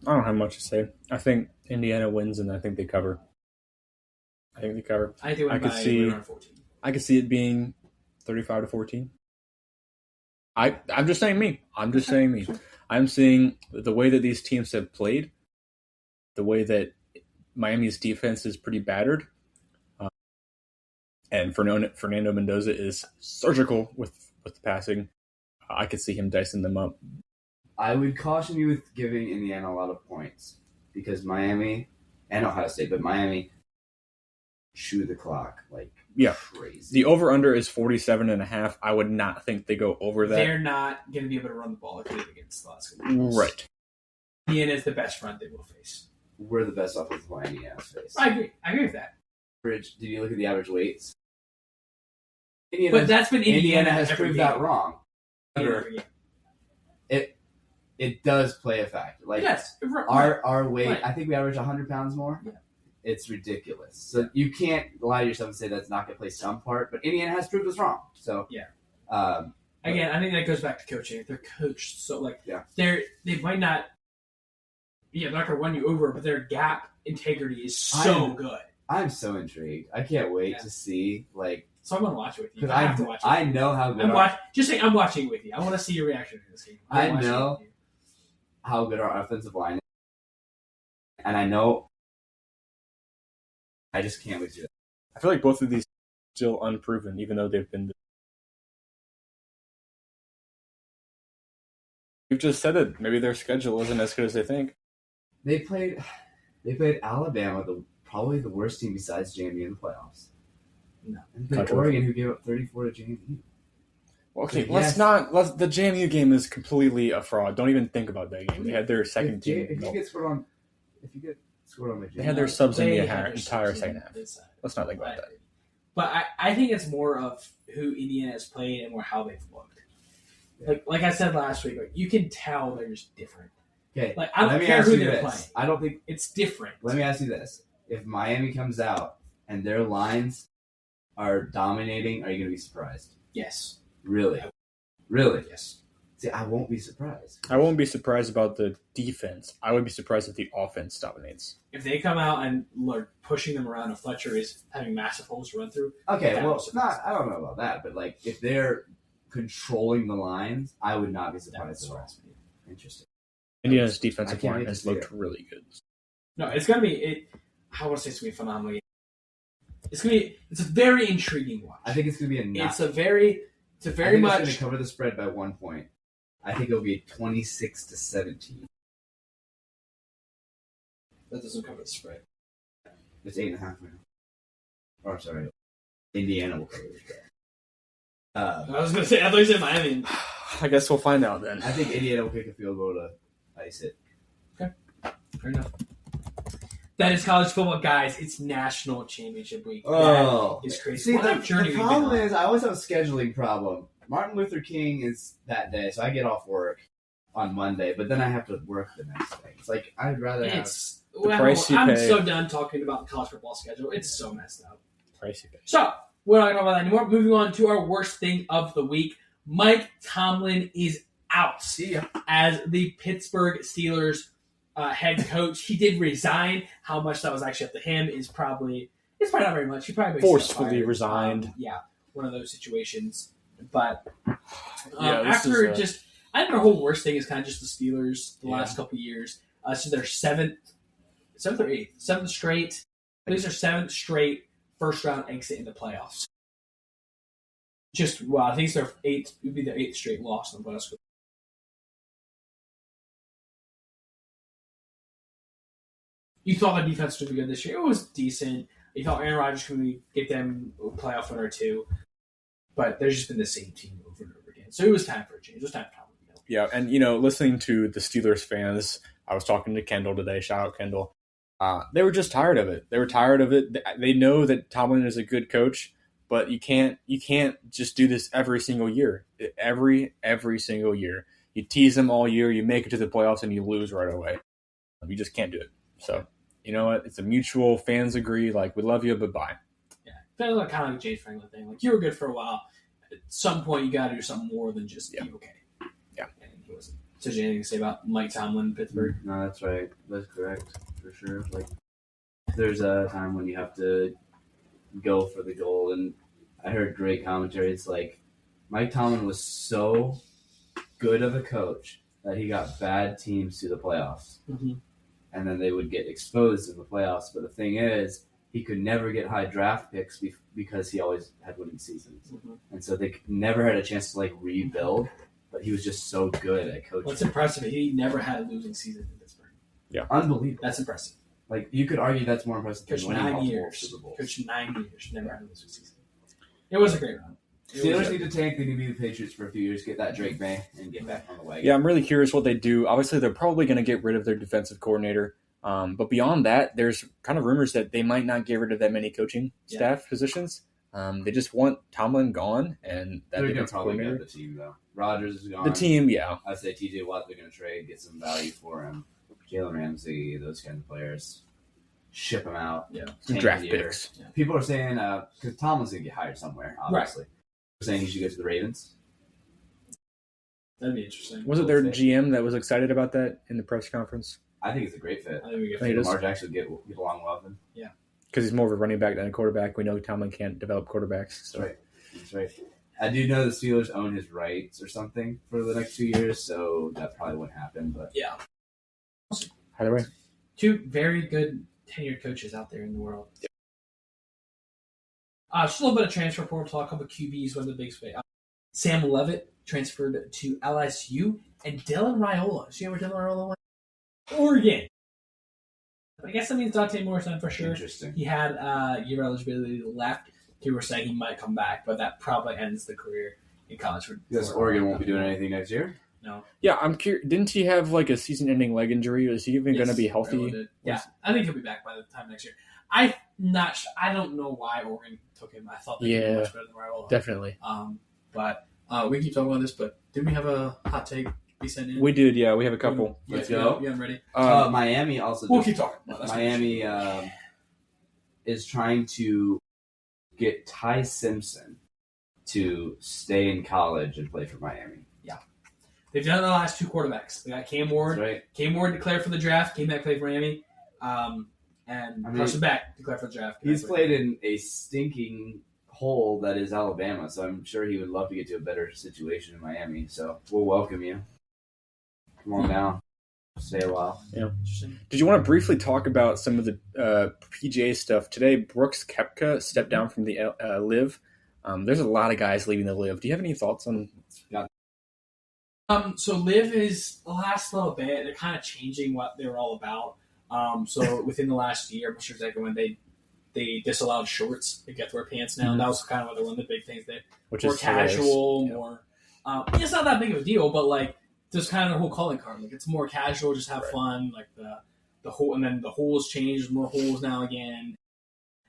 don't have much to say. I think Indiana wins, and I think they cover. I think they cover. I think they win could by see. around 14. I could see it being 35-14. I'm just saying me. I'm just saying me. I'm seeing the way that these teams have played, the way that Miami's defense is pretty battered, and Fernando Mendoza is surgical with the passing. I could see him dicing them up. I would caution you with giving Indiana a lot of points because Miami and Ohio State, but Miami chew the clock like crazy. The over-under is 47.5. I would not think they go over that. They're not going to be able to run the ball against the last couple of years. Right. Indiana is the best front they will face. We're the best offensive line Indiana's face. I agree with that. Did you look at the average weights? But that's been Indiana has proved that wrong. It does play a factor. Like yes, our weight, right. I think we average 100 pounds more. Yeah. It's ridiculous. So you can't lie to yourself and say that's not going to play some part. But Indiana has proved us wrong. So yeah. Again, I think that goes back to coaching. If they're coached, so they might not. Yeah, they're not going to run you over, but their gap integrity is so good. I'm so intrigued. I can't wait to see So I'm going to watch it with you. Because I have to watch it. I know how good. Just saying, I'm watching it with you. I want to see your reaction to this game. I know how good our offensive line is, and I know. I just can't wait to do that. I feel like both of these are still unproven, even though they've been. You've just said it. Maybe their schedule isn't as good as they think. They played Alabama, probably the worst team besides JMU in the playoffs. No, and they played Oregon, who gave up 34 to JMU. Okay, the JMU game is completely a fraud. Don't even think about that game. They had their second team. If you get scored on by JMU, they had their subs in the entire second half. Let's not think about that. But I think it's more of who Indiana has played and more how they've looked. Yeah. Like I said last week, you can tell they're just different. Okay, I don't care who they're playing. I don't think it's different. Let me ask you this: if Miami comes out and their lines are dominating, are you going to be surprised? Yes. Really? Really? Yes. See, I won't be surprised. I won't be surprised about the defense. I would be surprised if the offense dominates. If they come out and are pushing them around and Fletcher is having massive holes to run through. Okay, well, I don't know about that, but if they're controlling the lines, I would not be surprised at all. Interesting. Indiana's defensive line has looked really good. No, it's going to be I want to say it's going to be phenomenal. It's a very intriguing watch. I think it's going to be It's very much going to cover the spread by 1 point. I think it'll be 26-17. That doesn't cover the spread. It's 8.5 now. Oh, I'm sorry. Indiana will cover the spread. I was going to say, I thought you said Miami. I guess we'll find out then. I think Indiana will kick a field goal to ice it. Okay. Fair enough. That is college football, guys. It's national championship week. Oh, it's crazy. See, the problem is I always have a scheduling problem. Martin Luther King is that day, so I get off work on Monday, but then I have to work the next day. It's I'd rather have the price you pay. I'm so done talking about the college football schedule. It's so messed up. Price you pay. So, we're not going to talk about that anymore. Moving on to our worst thing of the week. Mike Tomlin is out as the Pittsburgh Steelers head coach. He did resign. How much that was actually up to him it's probably not very much. He probably forcefully resigned. One of those situations. But after I think our whole worst thing is kind of just the Steelers the last couple of years. So they're seventh or eighth, seventh straight. These are seventh straight first round exit in the playoffs. I think it's their eighth. It would be their eighth straight loss in the playoffs. You thought the defense would be good this year. It was decent. You thought Aaron Rodgers could get them a playoff win or two. But there's just been the same team over and over again. So it was time for a change. It was time for Tomlin to go. Yeah, and listening to the Steelers fans, I was talking to Kendall today. Shout out Kendall. They were just tired of it. They were tired of it. They know that Tomlin is a good coach, but you can't just do this every single year. Every single year. You tease them all year, you make it to the playoffs, and you lose right away. You just can't do it. So you know what? It's a mutual. Fans agree. Like, we love you, but bye. Yeah, feels like kind of like a James Franklin thing. Like, you were good for a while. At some point, you got to do something more than just be okay. Yeah. And he wasn't. So, do you have anything to say about Mike Tomlin in Pittsburgh? No, that's right. That's correct for sure. Like, there's a time when you have to go for the goal, and I heard great commentary. It's like Mike Tomlin was so good of a coach that he got bad teams to the playoffs, and then they would get exposed in the playoffs. But the thing is, he could never get high draft picks because he always had winning seasons, and so they never had a chance to like rebuild. But he was just so good at coaching. What's impressive, he never had a losing season in Pittsburgh. Yeah, unbelievable. That's impressive. Like, you could argue that's more impressive than Coached winning 9 multiple years. Super Bowls. Coached 9 years. Never had a losing season. It was a great run. Steelers need to tank. They need to be the Patriots for a few years, get that Drake May, and get back on the wagon. Yeah, I'm really curious what they do. Obviously, they're probably going to get rid of their defensive coordinator. But beyond that, there's kind of rumors that they might not get rid of that many coaching staff positions. They just want Tomlin gone, and that They're going to defensive probably coordinator. get the team, though. Rodgers is gone. The team, yeah. I'd say TJ Watt, they're going to trade, get some value for him. Jalen Ramsey, those kind of players. Ship them out. Yeah. Some Tank draft the year. picks. Yeah. People are saying, because Tomlin's going to get hired somewhere, obviously. They're saying he should go to the Ravens. That'd be interesting. Was it their GM that was excited about that in the press conference? I think it's a great fit. I think we get I think it is. Lamar Jackson would get along well with him. Because he's more of a running back than a quarterback. We know Tomlin can't develop quarterbacks. So. That's right. That's right. I do know the Steelers own his rights or something for the next 2 years, so that probably wouldn't happen. But Yeah. Either way. Two very good tenured coaches out there in the world. Just a little bit of transfer portal talk. A couple of QBs, one of the big space. Sam Levitt transferred to LSU, and Dylan Raiola. Do you know where Dylan Raiola went? Oregon. But I guess that means Dante Morrison for sure. interesting. He had year eligibility left. People were saying he might come back, but that probably ends the career in college. Because Oregon won't be doing anything next year. No. Yeah, I'm curious. Didn't he have like a season-ending leg injury? Is he even going to be healthy? Raiola did. Yeah, I think he'll be back by the time next year. I'm not sure. I don't know why Oregon took him. I thought they could be much better than Raiola. Definitely. But we keep talking about this, but didn't we have a hot take be sent in? We did, yeah. We have a couple. Let's go. Yeah, I'm ready. Miami also. We'll keep talking. No, that's Miami is trying to get Ty Simpson to stay in college and play for Miami. They've done it the last two quarterbacks. They got Cam Ward. That's right. Cam Ward declared for the draft. Came back, played for Miami. And Carson Beck declared for the draft. He's played in a stinking hole that is Alabama, so I'm sure he would love to get to a better situation in Miami. So we'll welcome you. Come on down. Stay a while. Yeah. Did you want to briefly talk about some of the PGA stuff? Today, Brooks Koepka stepped down from the LIV. There's a lot of guys leaving the LIV. Do you have any thoughts on So LIV is the last little bit. They're kind of changing what they're all about. So within the last year, I'm sure exactly when they disallowed shorts. They get to wear pants now. Mm-hmm. That was kind of one of the big things. which More is casual, yeah. more. It's not that big of a deal, but like just kind of the whole calling card. Like it's more casual, just have fun. Like the whole, and then the holes changed. More holes now again.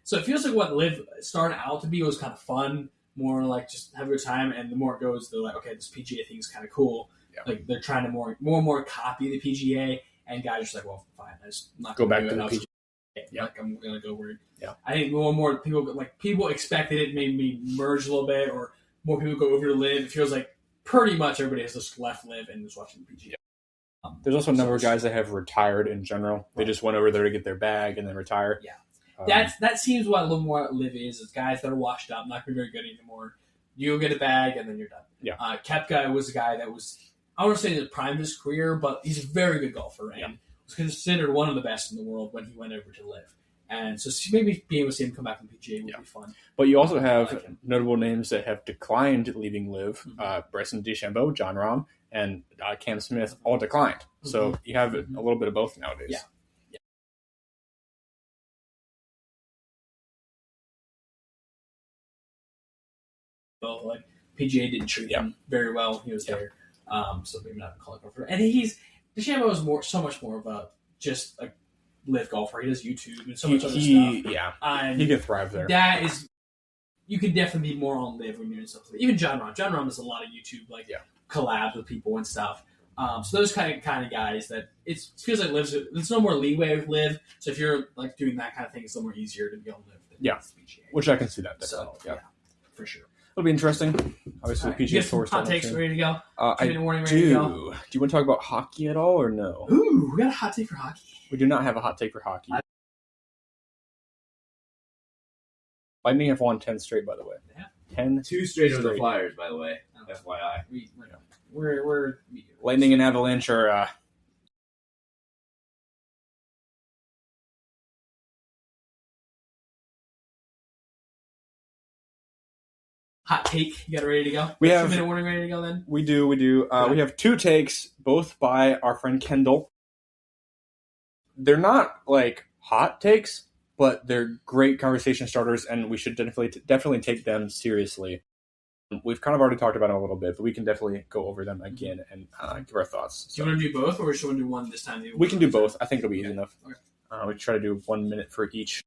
So it feels like what LIV started out to be was kind of fun. More like just have a good time, and the more it goes, they're like, okay, this PGA thing is kind of cool. Yeah. Like they're trying to more and more copy the PGA, and guys are just like, well, fine, I'm just not Go gonna back do to it. the PGA. Yeah, like I'm gonna go where. Yeah. I think more and more people expected it, maybe merge a little bit, or more people go over to LIV. It feels like pretty much everybody has just left LIV and is watching the PGA. Yeah. There's also a number of guys that have retired in general. They just went over there to get their bag and then retire. Yeah. That seems what a little more LIV is guys that are washed up, not going to be very good anymore. You get a bag and then you're done. Yeah. Koepka was a guy that was, I don't want to say the prime of his career, but he's a very good golfer and was considered one of the best in the world when he went over to LIV. And so maybe being able to see him come back from the PGA would be fun. But you also have notable names that have declined leaving LIV. Bryson DeChambeau, John Rahm, and Cam Smith all declined. So you have a little bit of both nowadays. Yeah. Both like PGA didn't treat him very well. He was there, so maybe not calling for. And DeChambeau is so much more of a just a LIV golfer. He does YouTube and so much other stuff. Yeah, he can thrive there. That is, you can definitely be more on LIV when you're in something. Even John Rahm. John Rahm does a lot of YouTube collabs with people and stuff. So those kind of guys that it feels like there's no more leeway with Liv. So if you're like doing that kind of thing, it's a little more easier to be on Liv than PGA. Which I can see that. So yeah, for sure. It'll be interesting. Obviously, Right. PGA You have some Tour hot takes ready to go. I 2-minute warning do. ready to go. Do you want to talk about hockey at all, or no? Ooh, we got a hot take for hockey. We do not have a hot take for hockey. Lightning have won 10 straight, by the way. Yeah. 10 2 straight over the Straight. Flyers, by the way. FYI. We're Lightning and Avalanche are hot take. You got it ready to go? We have- 2-minute warning ready to go then? we do. We have 2 takes, both by our friend Kendall. They're not like hot takes, but they're great conversation starters, and we should definitely take them seriously. We've kind of already talked about them a little bit, but we can definitely go over them again and give our thoughts. Do you want to do both, or should we do one this time? We can do both. I think it'll be easy enough. Okay. We try to do 1 minute for each.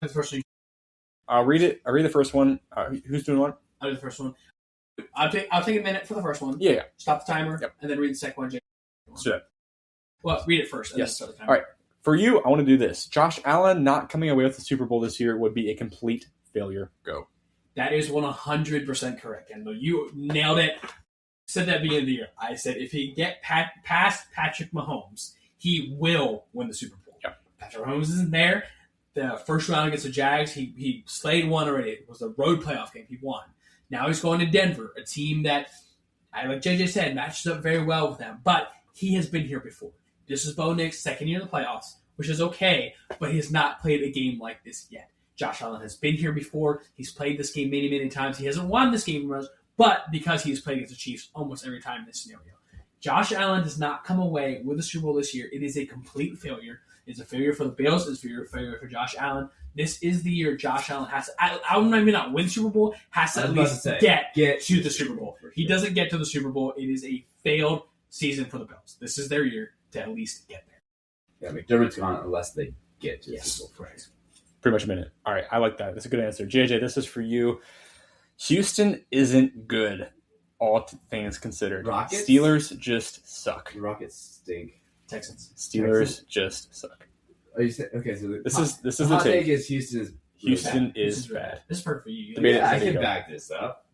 The first one. I'll read it. I'll read the first one. Who's doing one? I'll do the first one. I'll take a minute for the first one. Yeah. Stop the timer. Yep. And then read the second one. Let's do that. Well, read it first. And Yes. Then start the timer. All right. For you, I want to do this. Josh Allen not coming away with the Super Bowl this year would be a complete failure. Go. That is 100% correct, Kendall. You nailed it. Said that at the beginning of the year. I said if he get past Patrick Mahomes, he will win the Super Bowl. Yep. Patrick Mahomes isn't there. The first round against the Jags, he slayed one already. It was a road playoff game. He won. Now he's going to Denver, a team that, like JJ said, matches up very well with them. But he has been here before. This is Bo Nix's second year in the playoffs, which is okay, but he has not played a game like this yet. Josh Allen has been here before. He's played this game many, many times. He hasn't won this game from us, but because he's played against the Chiefs almost every time in this scenario. Josh Allen does not come away with the Super Bowl this year. It is a complete failure. It's a failure for the Bills. It's a failure for Josh Allen. This is the year Josh Allen has to, I maybe not win Super Bowl, has to at least get to the Super Bowl. Sure. He doesn't get to the Super Bowl. It is a failed season for the Bills. This is their year to at least get there. Yeah, McDermott's gone unless they get to the Yes, Super Bowl. correct. Pretty much a minute. All right. I like that. That's a good answer. JJ, this is for you. Houston isn't good, all things considered. Rockets? Steelers just suck. The Rockets stink. Texans. Steelers just suck. Oh, you said, okay, so This is the the hot take take. is Houston is Houston This is really bad. This is perfect for you. Debate it. Yeah, I There you can go. back this up.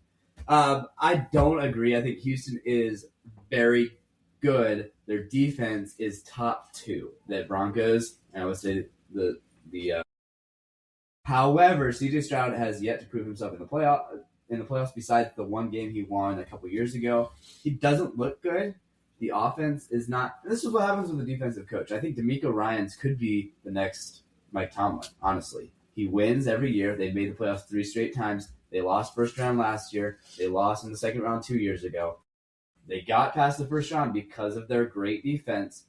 I don't agree. I think Houston is very good. Their defense is top 2. The Broncos, and I would say the However, CJ Stroud has yet to prove himself in the playoffs. Besides the one game he won a couple years ago, he doesn't look good. The offense is not. This is what happens with a defensive coach. I think D'Amico Ryans could be the next Mike Tomlin. Honestly, he wins every year. They made the playoffs 3 straight times. They lost first round last year. They lost in the second round 2 years ago. They got past the first round because of their great defense.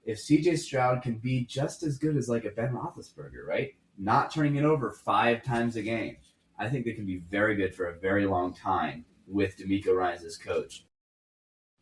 If CJ Stroud can be just as good as like a Ben Roethlisberger, right? Not turning it over 5 times a game, I think they can be very good for a very long time with D'Amico Ryans as coach.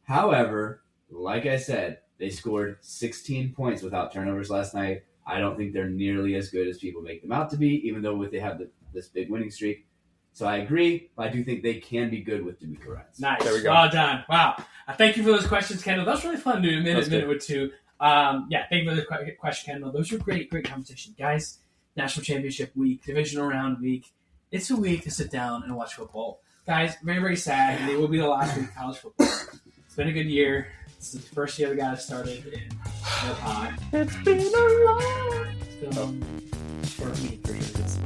However, like I said, they scored 16 points without turnovers last night. I don't think they're nearly as good as people make them out to be, even though they have this big winning streak. So I agree, but I do think they can be good with D'Amico Ryans. Nice. There we go. Well done. Wow. Thank you for those questions, Kendall. That was really fun, dude. That's Minute with 2. Yeah, thank you for the question, Kendall. Those were great conversation. Guys, National Championship week, divisional round week. It's a week to sit down and watch football. Guys, very, very sad. It will be the last week of college football. It's been a good year. It's the first year we got it started in the pod. It's been a long. For me, 3 years.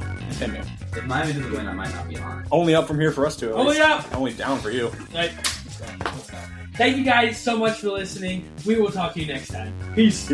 If Miami doesn't win, I might not be on. Only up from here for us two. at Only least. up. Only down for you. Right. Let's go. Thank you guys so much for listening. We will talk to you next time. Peace.